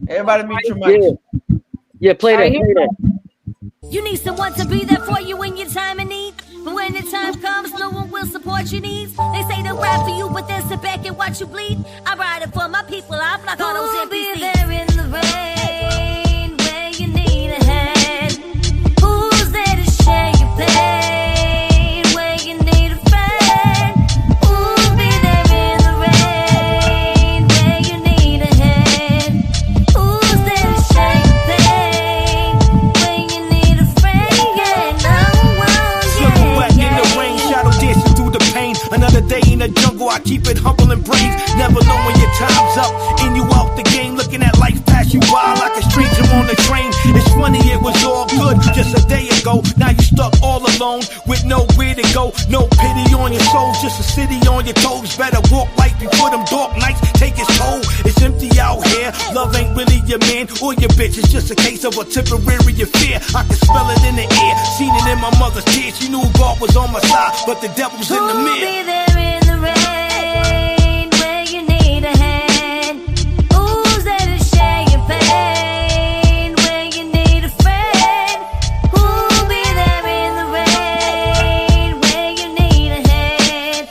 Everybody meet your mic. Yeah, play that. You need someone to be there for you in your time of need. But when the time comes, no one will support your needs. They say they'll rap for you, but then sit back and watch you bleed. I ride it for my people. I block all those NPCs. Be there in the rain where you need a hand. Who's there to share your pain where you need a friend? Who'll be there in the rain where you need a hand? Who's there to share your pain when you need a friend? Yeah, no one. Silhouette in the rain, shadow dancing through the pain. Another day in the jungle, I keep it humble and brave. Never know when your time's up and you out the game, looking at life. pass you by like a stranger on the train. It's funny, it was all good just a day ago. Now you stuck all alone with nowhere to go. No pity on your soul, just a city on your toes. Better walk light before them dark nights take its toll. It's empty out here, love ain't really your man or your bitch. It's just a case of a temporary affair. I can smell it in the air, seen it in my mother's tears. She knew God was on my side, but the devil's in the mirror. Be there in the rain when you need a hand. Who's there to share your pain when you need a friend? Who'll be there in the rain when you need a hand?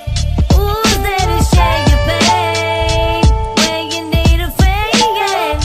Who's there to share your pain when you need a friend? Yeah,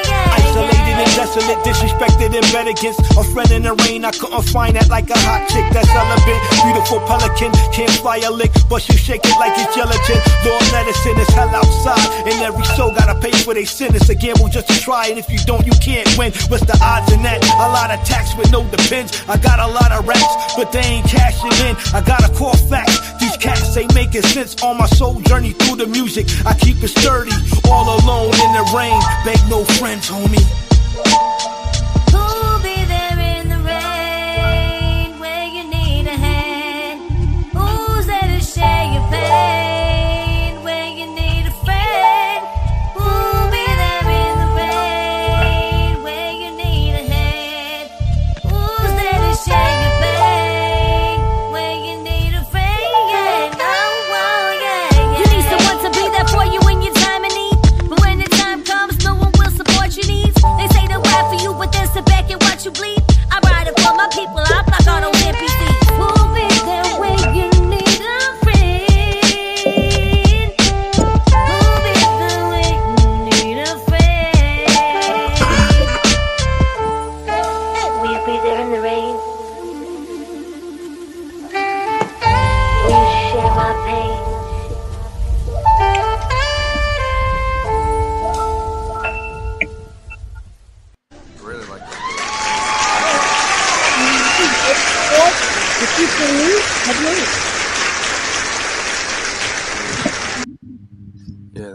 yeah. Isolated and desolate, disrespected and bet against a friend in the rain. I couldn't find that like a hot chick that's celibate. Beautiful pelican, can't fly a lick, but you shake it like it's gelatin. Lord, let us in, it's hell outside, and every soul gotta pay for their sin. It's a gamble just to try, and if you don't, you can't win. What's the odds in that? A lot of tax with no depends. I got a lot of racks, but they ain't cashing in. I gotta call facts, these cats ain't making sense. On my soul journey through the music, I keep it sturdy, all alone in the rain. Beg no friends, homie. Who'll be there in the rain when you need a hand? Who's there to share your pain when you need a friend? Who'll be there in the rain when you need a hand? Who's there to share your pain when you need a friend? Yeah, yeah. You need someone to be there for you in your time of need, but when the time comes, no one will support your needs. They say they'll ride for you, but then sit back and watch you bleed. I ride it for my people, I block all those NPCs. Who'll be there when you need a friend? Who'll be there when you need a friend? Will you be there in the rain? Will you share my pain? Really like that. Yeah,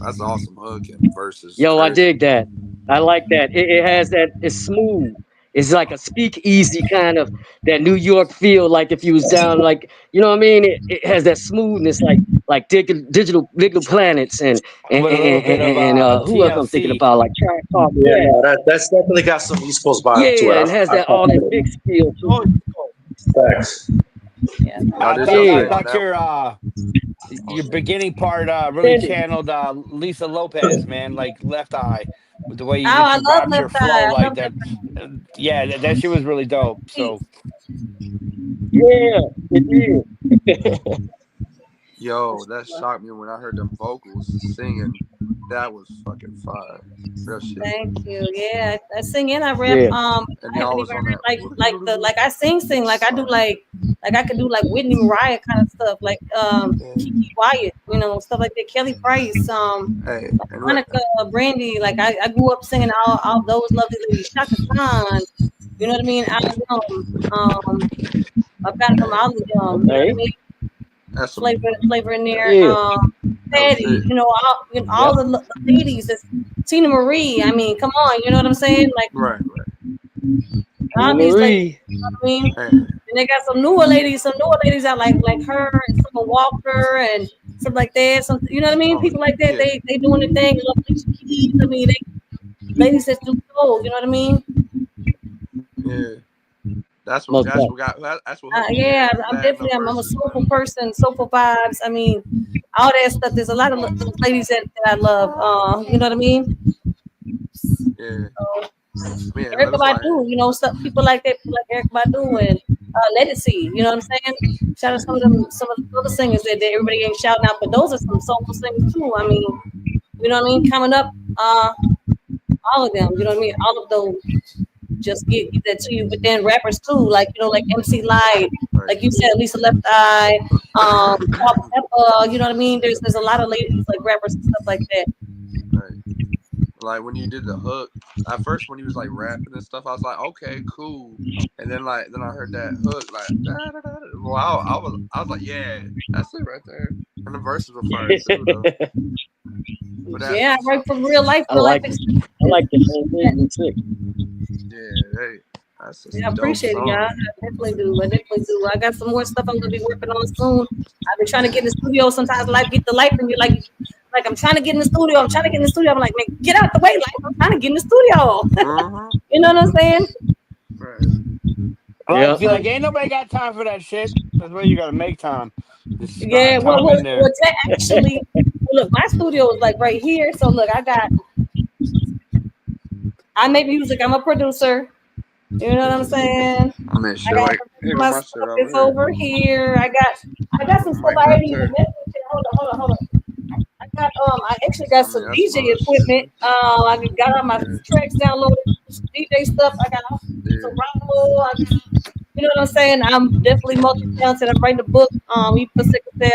that's an awesome hook and verses. Yo, I dig that. I like that. It has that. It's smooth. It's like a speakeasy kind of that New York feel. Like if you was down, like you know what I mean. It has that smoothness, like digital planets and With a little bit of who else I'm thinking TLC. about, like Track Talk. Yeah, that's definitely got some East Coast vibe to it. Yeah, and has that all that big feel. Facts. Yeah. I thought your beginning part really channeled Lisa Lopez, man, like Left Eye, with the way you I love grabbed your Left Eye. flow like that. Yeah, that shit was really dope. So Yeah, it is. Yo, that shocked me when I heard them vocals singing. That was fucking fire. Real shit. Thank you. Yeah, I sing and I rap. Yeah. I And haven't y'all even was on heard that. like I sing like I do like I could do like Whitney Mariah kind of stuff, like Kiki Wyatt, you know, stuff like that. Kelly Price, Monica, Brandy. Like I grew up singing all those lovely ladies. Shaka Khan, you know what I mean? I've got from all of them. You know what I mean? That's Flavor in there. Yeah. Patty, you know, all the ladies. It's Tina Marie. I mean, come on, you know what I'm saying? Like, right. All these ladies, you know what I mean? And they got some newer ladies out like her and Summer Walker and stuff like that. Some, you know what I mean? People like that, they doing the thing. Love Alicia Keys. I mean, they ladies that do soul. You know what I mean? Yeah. That's what got. That's what. Yeah, I'm a soulful person, soulful vibes. I mean, all that stuff. There's a lot of ladies that I love. You know what I mean? Yeah. Erykah Badu, you know, stuff. People like that, people like Erykah Badu and Let It See. You know what I'm saying? Shout out some of the other singers that everybody ain't shouting out, but those are some soulful singers too. I mean, you know what I mean? Coming up, all of them. You know what I mean? All of those. Just give that to you, but then rappers too, like you know, like MC Light, like you said, Lisa Left Eye, Peppa, you know what I mean? There's a lot of ladies like rappers and stuff like that. Right. Like when you did the hook, at first when he was like rapping and stuff, I was like, okay, cool. And then I heard that hook, like, da, da, da. Well, I was like, yeah, that's it right there. And the verses were fire too, though. Yeah, I write from real life. I like it. I like the Yeah, hey, that's yeah, I dope appreciate it, song. y'all. I definitely do. I definitely do. I got some more stuff I'm gonna be working on soon. I've been trying to get in the studio. Sometimes life get the life, and you're like I'm trying to get in the studio. I'm trying to get in the studio. I'm like, man, get out the way, life. I'm trying to get in the studio. You know what I'm saying? I feel like ain't nobody got time for that shit. That's where you gotta make time. Just Yeah, spot time in there. actually, look, my studio is like right here. So look, I make music. I'm a producer. You know what I'm saying? I mean, shit, I got like, here go my my stuff shit is over over here. I got some stuff Mic I right already even there. messaged. Hold on. I actually got some that's DJ my equipment. I got all my tracks downloaded, some DJ stuff. I got some Rumble. You know what I'm saying? I'm definitely multi-talented. I'm writing a book. We for sickle cell.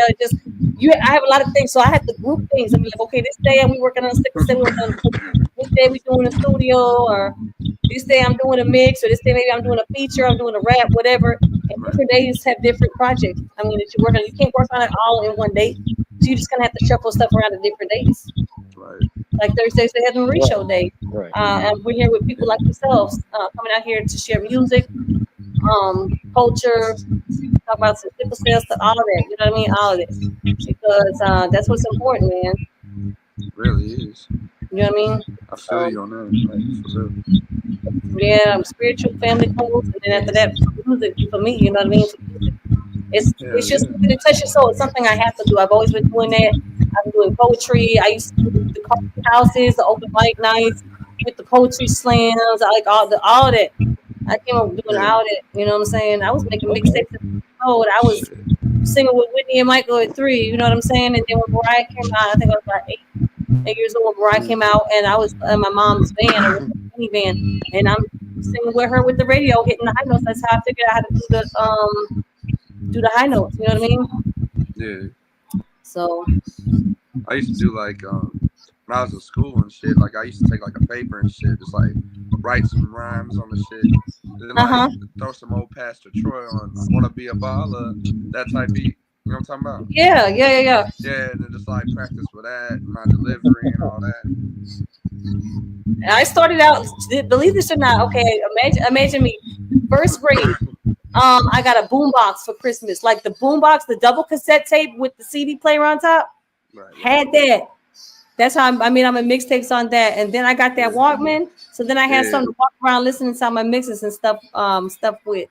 I have a lot of things, so I have to group things. I'm like, okay, this day we working on sickle cell. This day we doing a studio, or this day I'm doing a mix, or this day maybe I'm doing a feature. I'm doing a rap, whatever. And different days have different projects. I mean, that you work on. You can't work on it all in one day. So you're just gonna have to shuffle stuff around at different days. Right. Like Thursday's the Heather Marie Show day. Right. And we're here with people like yourselves, coming out here to share music, culture, talk about some sickle cell stuff, all of that. You know what I mean? All of it. Because that's what's important, man. It really is. You know what I mean? I feel you on that. Like, for real. Yeah, spiritual family goals, and then after that, music for me. You know what I mean? It's just something to touch your soul. It's something I have to do. I've always been doing that. I'm doing poetry. I used to do the coffee houses, the open mic nights, with the poetry slams. I like all that. I came up doing all that. You know what I'm saying? I was making mixtapes at the road. I was singing with Whitney and Michael at 3. You know what I'm saying? And then when Mariah came out, I think I was about 8 years old when Mariah came out, and I was in my mom's band, a mini band, and I'm singing with her with the radio, hitting the high notes. That's how I figured out how to do the high notes. You know what I mean? Yeah. So I used to do like when I was in school and shit, like I used to take like a paper and shit, just like write some rhymes on the shit. Then like throw some old Pastor Troy on I wanna be a baller, that type beat. You know what I'm talking about? Yeah. Yeah, and then just like practice with that, my delivery and all that. I started out, believe this or not, okay, imagine me, first grade. I got a boombox for Christmas, like the boombox, the double cassette tape with the CD player on top. Had that. That's how I'm in mixtapes on that, and then I got that Walkman. So then I had something to walk around listening to my mixes and stuff with.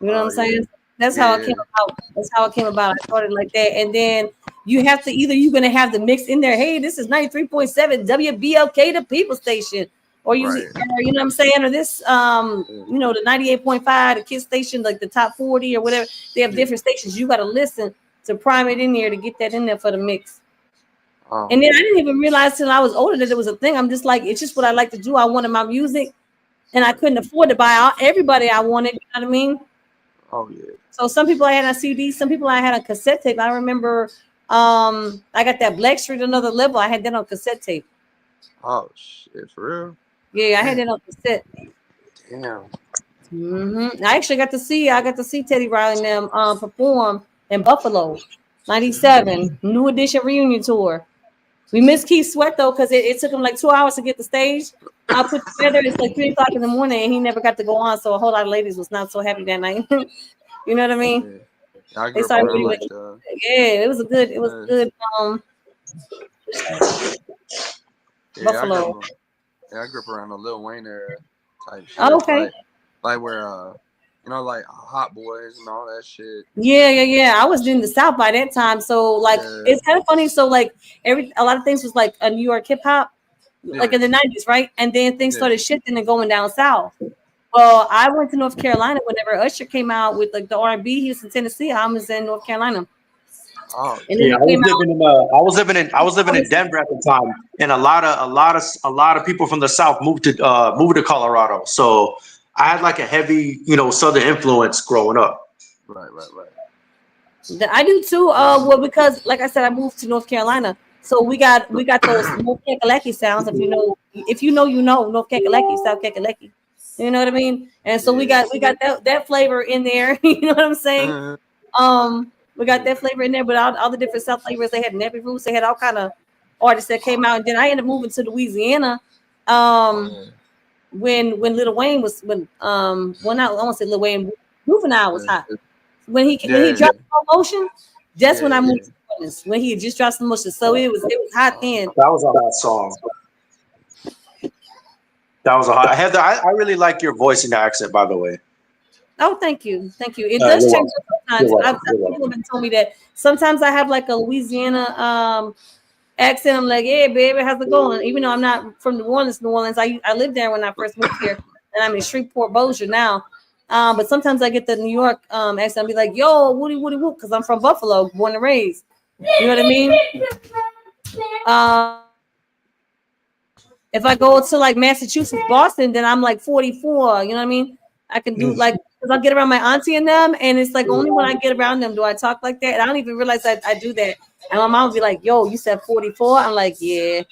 You know what I'm saying? That's how it came about. That's how it came about. I started like that, and then you have to you're gonna have the mix in there. Hey, this is 93.7 WBLK, the People Station, or you know what I'm saying, or this the 98.5, the Kids Station, like the top 40 or whatever. They have different stations. You got to listen to prime it in there to get that in there for the mix. And then I didn't even realize till I was older that it was a thing. I'm just like, it's just what I like to do. I wanted my music, and I couldn't afford to buy everybody I wanted. You know what I mean? Oh yeah. So some people I had on CD, some people I had on cassette tape. I remember I got that Black Street Another Level. I had that on cassette tape. Oh shit, for real? Yeah, I had that on cassette. Damn. I actually got to see Teddy Riley and them perform in Buffalo, 97, New Edition reunion tour. We missed Keith Sweat though, because it took him like 2 hours to get the stage. I put together, it's like 3 o'clock in the morning, and he never got to go on. So a whole lot of ladies was not so happy that night. You know what I mean? Yeah, I grew up around like it was good. Buffalo. I grew up around the Lil Wayne era type shit. Oh, okay. Like where like Hot Boys and all that shit. Yeah. I was in the South by that time, so like it's kind of funny. So like a lot of things was like a New York hip hop, like in the 90s, right? And then things started shifting and going down south. Well, I went to North Carolina whenever Usher came out with like the R&B. He was in Tennessee. I was in North Carolina. Oh, yeah, I was living in Denver at the time, and a lot of people from the South moved to Colorado. So I had like a heavy, Southern influence growing up. Right. I do too. Well, because like I said, I moved to North Carolina, so we got those North Kakalaki sounds. If you know, North Kakalaki, South Kakalaki. You know what I mean? And so we got that flavor in there. You know what I'm saying? We got that flavor in there, but all the different South flavors. They had Nebby Roots. They had all kind of artists that came out, and then I ended up moving to Louisiana. When Lil Wayne was well not I won't say Lil Wayne, Juvenile was hot. When he dropped Slow Motion, that's when I moved to New Orleans. When he had just dropped Slow Motion, so it was hot then. That was a hot song. That was a hot. Heather, I really like your voice and accent, by the way. Oh, thank you. It does change sometimes. People have been telling me that sometimes I have like a Louisiana accent. I'm like, hey, baby, how's it going? Even though I'm not from New Orleans, I lived there when I first moved here, and I'm in Shreveport, Bossier now. But sometimes I get the New York accent. I'll be like, yo, woody whoop, because I'm from Buffalo, born and raised. You know what I mean? If I go to like Massachusetts, Boston, then I'm like 44. You know what I mean? I can do like, because I'll get around my auntie and them, and it's like only when I get around them do I talk like that. And I don't even realize that I do that. And my mom will be like, yo, you said 44? I'm like, yeah.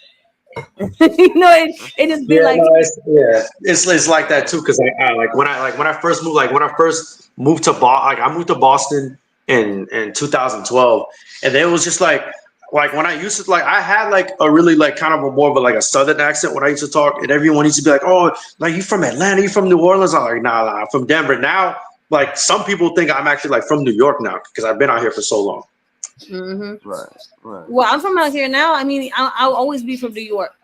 You know, it just be like, no, it's like that too. Because when I first moved to Boston, I moved to Boston in 2012, and then it was just like when I used to I had like a really like kind of a more of a like a southern accent when I used to talk, and everyone used to be like, oh, like you from Atlanta, you from New Orleans? I'm like, nah, I'm from Denver. Now, like some people think I'm actually like from New York now because I've been out here for so long. Mm-hmm. Right. Well, I'm from out here now. I mean, I'll always be from New York,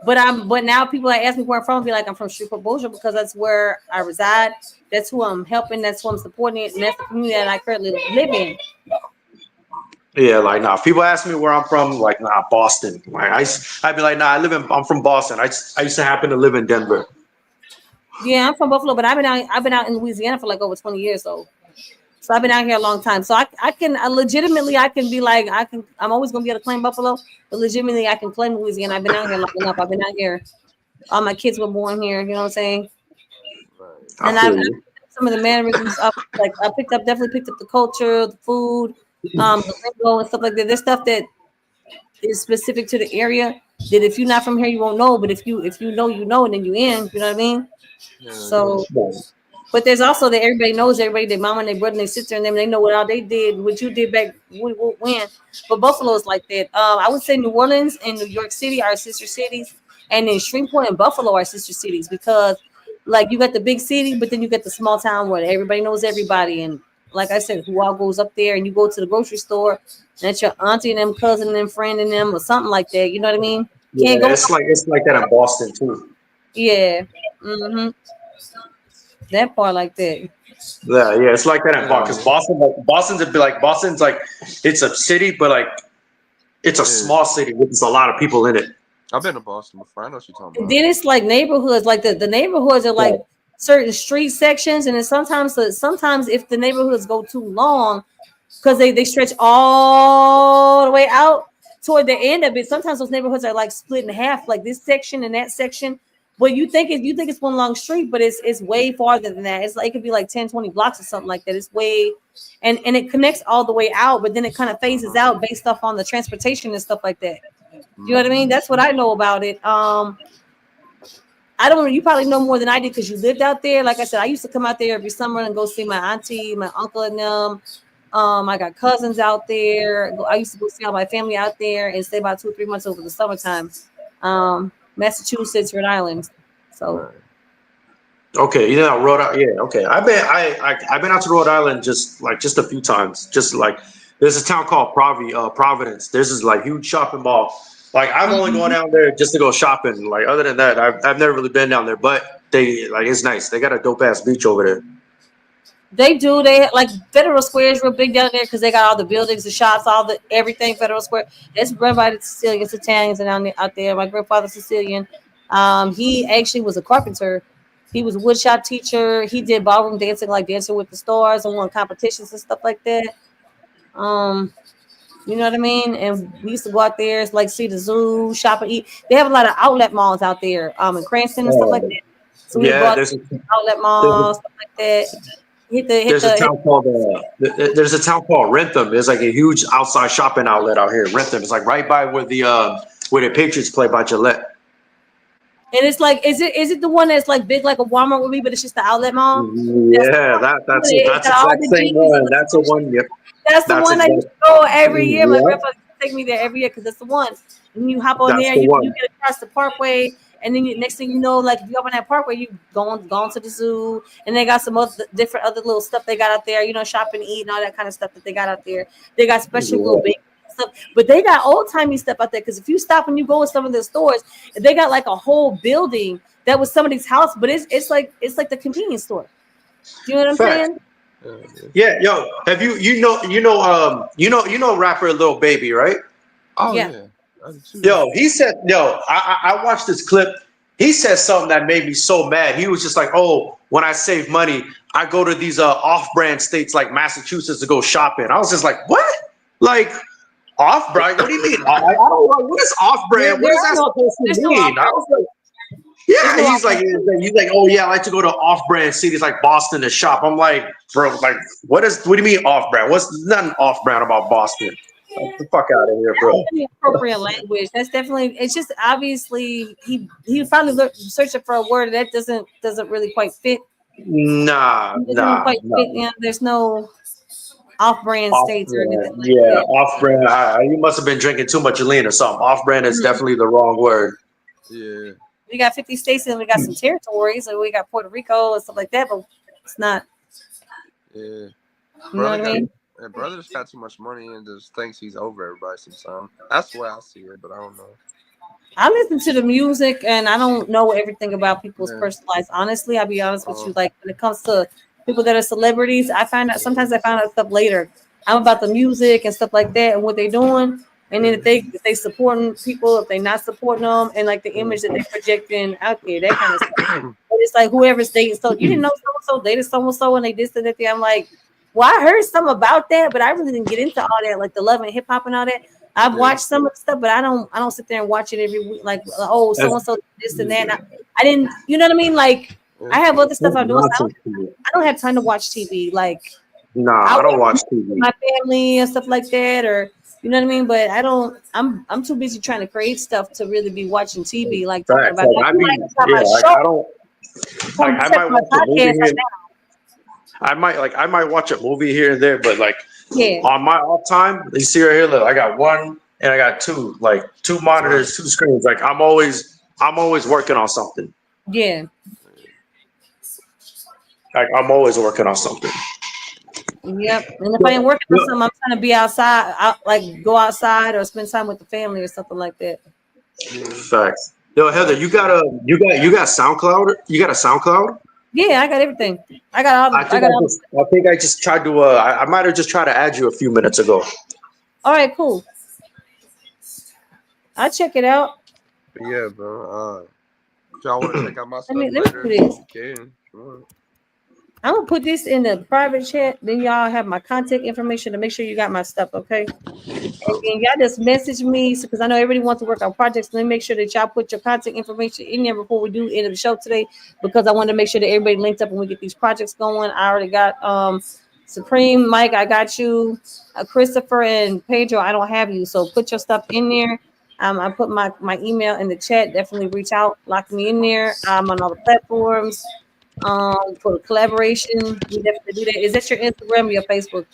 but now people that ask me where I'm from, I be like, I'm from Shreveport, Bossier, because that's where I reside. That's who I'm helping. That's who I'm supporting, and that's the community that I currently live in. Yeah, like nah. People ask me where I'm from, like nah, Boston. Like I'd be like, nah, I'm from Boston. I used to happen to live in Denver. Yeah, I'm from Buffalo, but I've been out in Louisiana for like over 20 years, so I've been out here a long time. So I can legitimately I can be like I'm always gonna be able to claim Buffalo, but legitimately I can claim Louisiana. I've been out here long enough. I've been out here. All my kids were born here. You know what I'm saying? Right. And I've some of the mannerisms up. Like I definitely picked up the culture, the food, the lingo and stuff like that. There's stuff that is specific to the area that if you're not from here, you won't know. But if you know, you know, and then you in. You know what I mean? Yeah, so. But there's also that everybody knows everybody, their mama and their brother and their sister and them. They know what all they did, what you did back when. But Buffalo is like that. I would say New Orleans and New York City are sister cities, and then Shreveport and Buffalo are sister cities because, like, you got the big city, but then you got the small town where everybody knows everybody. And like I said, who all goes up there, and you go to the grocery store, and that's your auntie and them, cousin and them, friend and them, or something like that. You know what I mean? Yeah, it's like that in Boston too. Yeah. Mm-hmm. That part like that. Yeah, it's like that in Boston. Because Boston's like it's a city, but like it's a small city with just a lot of people in it. I've been to Boston before. I know what you're talking about. Then it's like neighborhoods, like the neighborhoods are like certain street sections, and then sometimes if the neighborhoods go too long, because they stretch all the way out toward the end of it. Sometimes those neighborhoods are like split in half, like this section and that section. But you think it's one long street, but it's way farther than that. It's like it could be like 10, 20 blocks or something like that. It's way and it connects all the way out, but then it kind of phases out based off on the transportation and stuff like that. You know what I mean? That's what I know about it. You probably know more than I did because you lived out there. Like I said, I used to come out there every summer and go see my auntie, my uncle and them. I got cousins out there. I used to go see all my family out there and stay about 2 or 3 months over the summertime. Massachusetts, Rhode Island. So okay, Rhode Island. Yeah, okay. I've been out to Rhode Island just a few times. Just like there's a town called Providence. There's this like huge shopping mall. Like I'm only going down there just to go shopping. Like other than that, I've never really been down there. But it's nice. They got a dope ass beach over there. They do. They like Federal Square is real big down there because they got all the buildings, the shops, everything. Federal Square. It's run by the Sicilians, Italians, and out there. My grandfather's Sicilian. He actually was a carpenter. He was a woodshop teacher. He did ballroom dancing, like Dancing with the Stars, and won competitions and stuff like that. You know what I mean? And we used to go out there, like see the zoo, shop and eat. They have a lot of outlet malls out there, in Cranston and stuff like that. So we go out to outlet malls, stuff like that. There's a town called Rentham. There's like a huge outside shopping outlet out here. Rentham. It's like right by where the Patriots play by Gillette. And it's like, is it the one that's like big like a Walmart with me, but it's just the outlet mall? Yeah, that's the exact same one. That's the one. Yep. That's the one I used to go every year. My grandfather take me there every year because it's the one. And you hop on That's there, the you one. get across the parkway, and then next thing you know, like if you up on that parkway, you going to the zoo, and they got some different other little stuff they got out there, shopping, eating, all that kind of stuff that they got out there. They got special little baby stuff, but they got old timey stuff out there. Because if you stop and you go in some of the stores, they got like a whole building that was somebody's house, but it's like the convenience store. Do you know what I'm saying? Yeah, yo, have you know rapper Lil Baby, right? Oh yeah. Yo, he said, I watched this clip. He said something that made me so mad. He was just like, "Oh, when I save money, I go to these off-brand states like Massachusetts to go shopping." I was just like, "What? Like off-brand? What do you mean? I don't like what is off-brand? What is that supposed to mean?" I was like, yeah, he's like, "Oh yeah, I like to go to off-brand cities like Boston to shop." I'm like, bro, like, what do you mean off-brand? What's nothing off-brand about Boston? Get the fuck out of here, bro. That's appropriate language. That's definitely. It's just obviously he probably searching for a word that doesn't really quite fit. Nah. Fit. Yeah, there's no off-brand states or anything like Yeah, that. off-brand. You must have been drinking too much lean or something. Off-brand is definitely the wrong word. Yeah. We got 50 states and we got some territories, and we got Puerto Rico and stuff like that, but it's not. Yeah. You know what I mean? Brother just got too much money and just thinks he's over everybody sometimes. That's the way I see it, but I don't know. I listen to the music and I don't know everything about people's personal lives. Honestly, I'll be honest with you. Like when it comes to people that are celebrities, sometimes I find out stuff later. I'm about the music and stuff like that and what they're doing. And then if they supporting people, if they not supporting them, and like the image that they projecting out there, that kind of stuff. But it's like whoever's dating. So you didn't know so dated so and they this and that. I'm like, well, I heard something about that, but I really didn't get into all that, like the love and hip hop and all that. I've watched some of the stuff, but I don't sit there and watch it every week. Like, oh, so and so this and that. I didn't, you know what I mean? Like, I have other stuff I'm doing. So I don't have time to watch TV. Like, I don't watch TV. My family and stuff like that, or you know what I mean. But I don't. I'm too busy trying to create stuff to really be watching TV. Like talking about. I might watch a movie here. I might watch a movie here and there, but like on my off time, you see right here, look, I got one and I got two, like two monitors, two screens. Like I'm always working on something. Yeah. Like I'm always working on something. Yep. And if I ain't working on something, I'm trying to be outside, like go outside or spend time with the family or something like that. Facts. Yo, Heather, you got SoundCloud? You got a SoundCloud? Yeah, I got everything. I got all. I think I just tried to. I might have just tried to add you a few minutes ago. All right, cool. I'll check it out. But yeah, bro. If y'all want to check out my stuff let me later, do this. you can. Sure. I'm gonna put this in the private chat. Then y'all have my contact information to make sure you got my stuff, okay? And y'all just message me because I know everybody wants to work on projects. Let me make sure that y'all put your contact information in there before we do end of the show today, because I want to make sure that everybody linked up and we get these projects going. I already got Supreme, Mike, I got you, Christopher and Pedro. I don't have you, so put your stuff in there. I put my email in the chat. Definitely reach out, lock me in there. I'm on all the platforms. For the collaboration, we definitely do that. Is that your Instagram or your Facebook?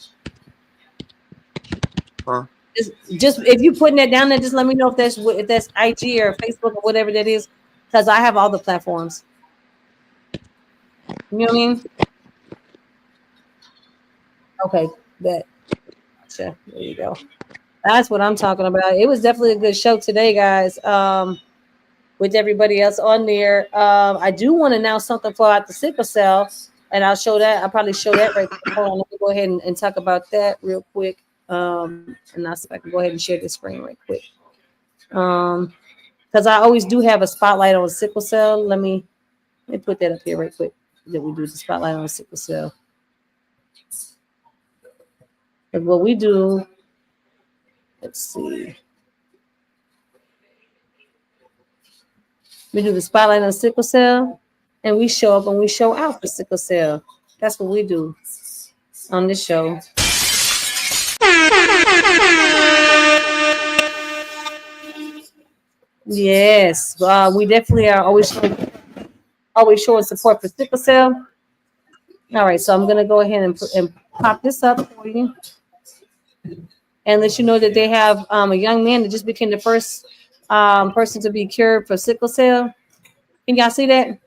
Just if you putting that down there, just let me know if that's IG or Facebook or whatever that is, because I have all the platforms. You know what I mean? Okay, that. Gotcha. There you go. That's what I'm talking about. It was definitely a good show today, guys. With everybody else on there. I do want to announce something about the sickle cell, and I'll show that. I'll probably show that right now. Hold on, let me go ahead and talk about that real quick. And I'll see if I can go ahead and share the screen right quick. Because I always do have a spotlight on sickle cell. Let me put that up here right quick. That we do the spotlight on sickle cell. And what we do, let's see. We do the spotlight on sickle cell, and we show up and we show out for sickle cell. That's what we do on this show. Yes, we definitely are always showing support for sickle cell. All right, so I'm gonna go ahead and pop this up for you. and let you know that they have a young man that just became the first person to be cured for sickle cell. Can y'all see that?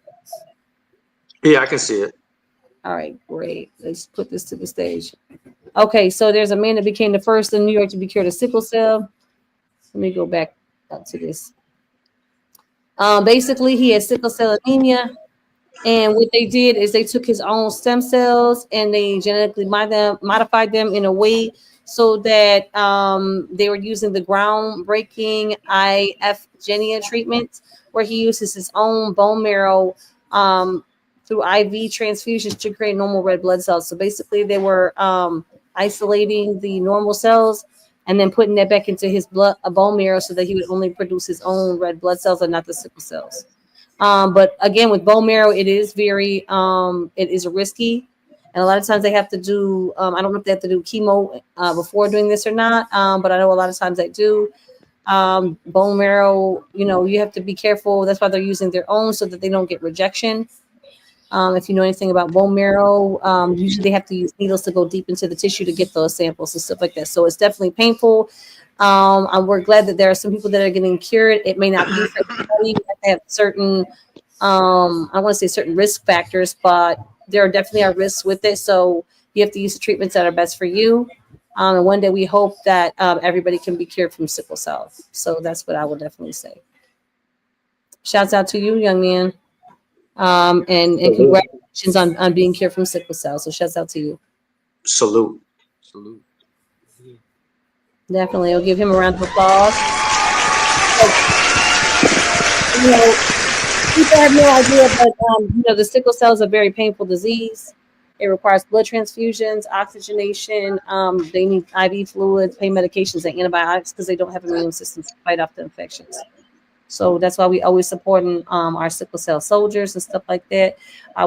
Yeah, I can see it. All right, great. Let's put this to the stage. Okay, so there's a man that became the first in New York to be cured of sickle cell. Let me go back up to this. Basically, he had sickle cell anemia, and what they did is they took his own stem cells and they genetically modified them in a way so that they were using the groundbreaking IF treatment, where he uses his own bone marrow through IV transfusions to create normal red blood cells. So basically, they were isolating the normal cells and then putting that back into his bone marrow so that he would only produce his own red blood cells and not the sickle cells. But again, with bone marrow, it is very it is risky, and a lot of times they have to do I don't know if they have to do chemo before doing this or not, but I know a lot of times they do. Bone marrow, you have to be careful. That's why they're using their own so that they don't get rejection. If you know anything about bone marrow, usually they have to use needles to go deep into the tissue to get those samples and stuff like that. So it's definitely painful. We're glad that there are some people that are getting cured. It may not be for everybody. You have to have certain, I want to say certain risk factors, but there definitely are risks with it. So you have to use the treatments that are best for you. And one day we hope that everybody can be cured from sickle cell. So that's what I would definitely say. Shouts out to you, young man. And congratulations on being cured from sickle cell. So shouts out to you. Salute. Definitely. I'll give him a round of applause. People have no idea, but the sickle cell is a very painful disease. It requires blood transfusions, oxygenation. They need IV fluids, pain medications, and antibiotics because they don't have immune systems to fight off the infections. So that's why we always supporting our sickle cell soldiers and stuff like that.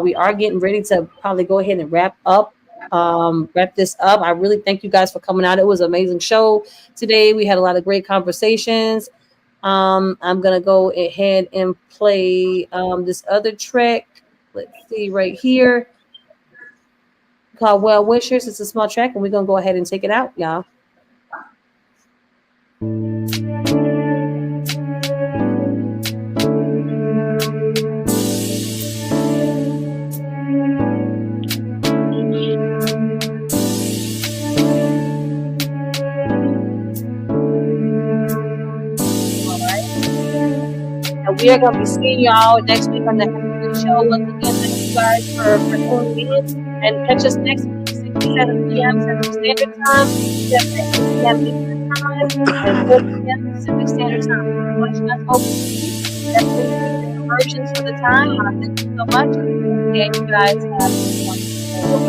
We are getting ready to probably go ahead and wrap this up. I really thank you guys for coming out. It was an amazing show today. We had a lot of great conversations. I'm gonna go ahead and play this other track. Let's see right here, called Well Wishers. It's a small track, and we're gonna go ahead and take it out, y'all. We are going to be seeing y'all next week on the show. Once again, thank you guys for tuning in. And catch us next week, 6 to 7 p.m. Central Standard Time, 7 p.m. Eastern Time, and 4 p.m. Pacific Standard Time. Watching us hopefully. Definitely the conversions for the time. Thank you so much. And you guys have a wonderful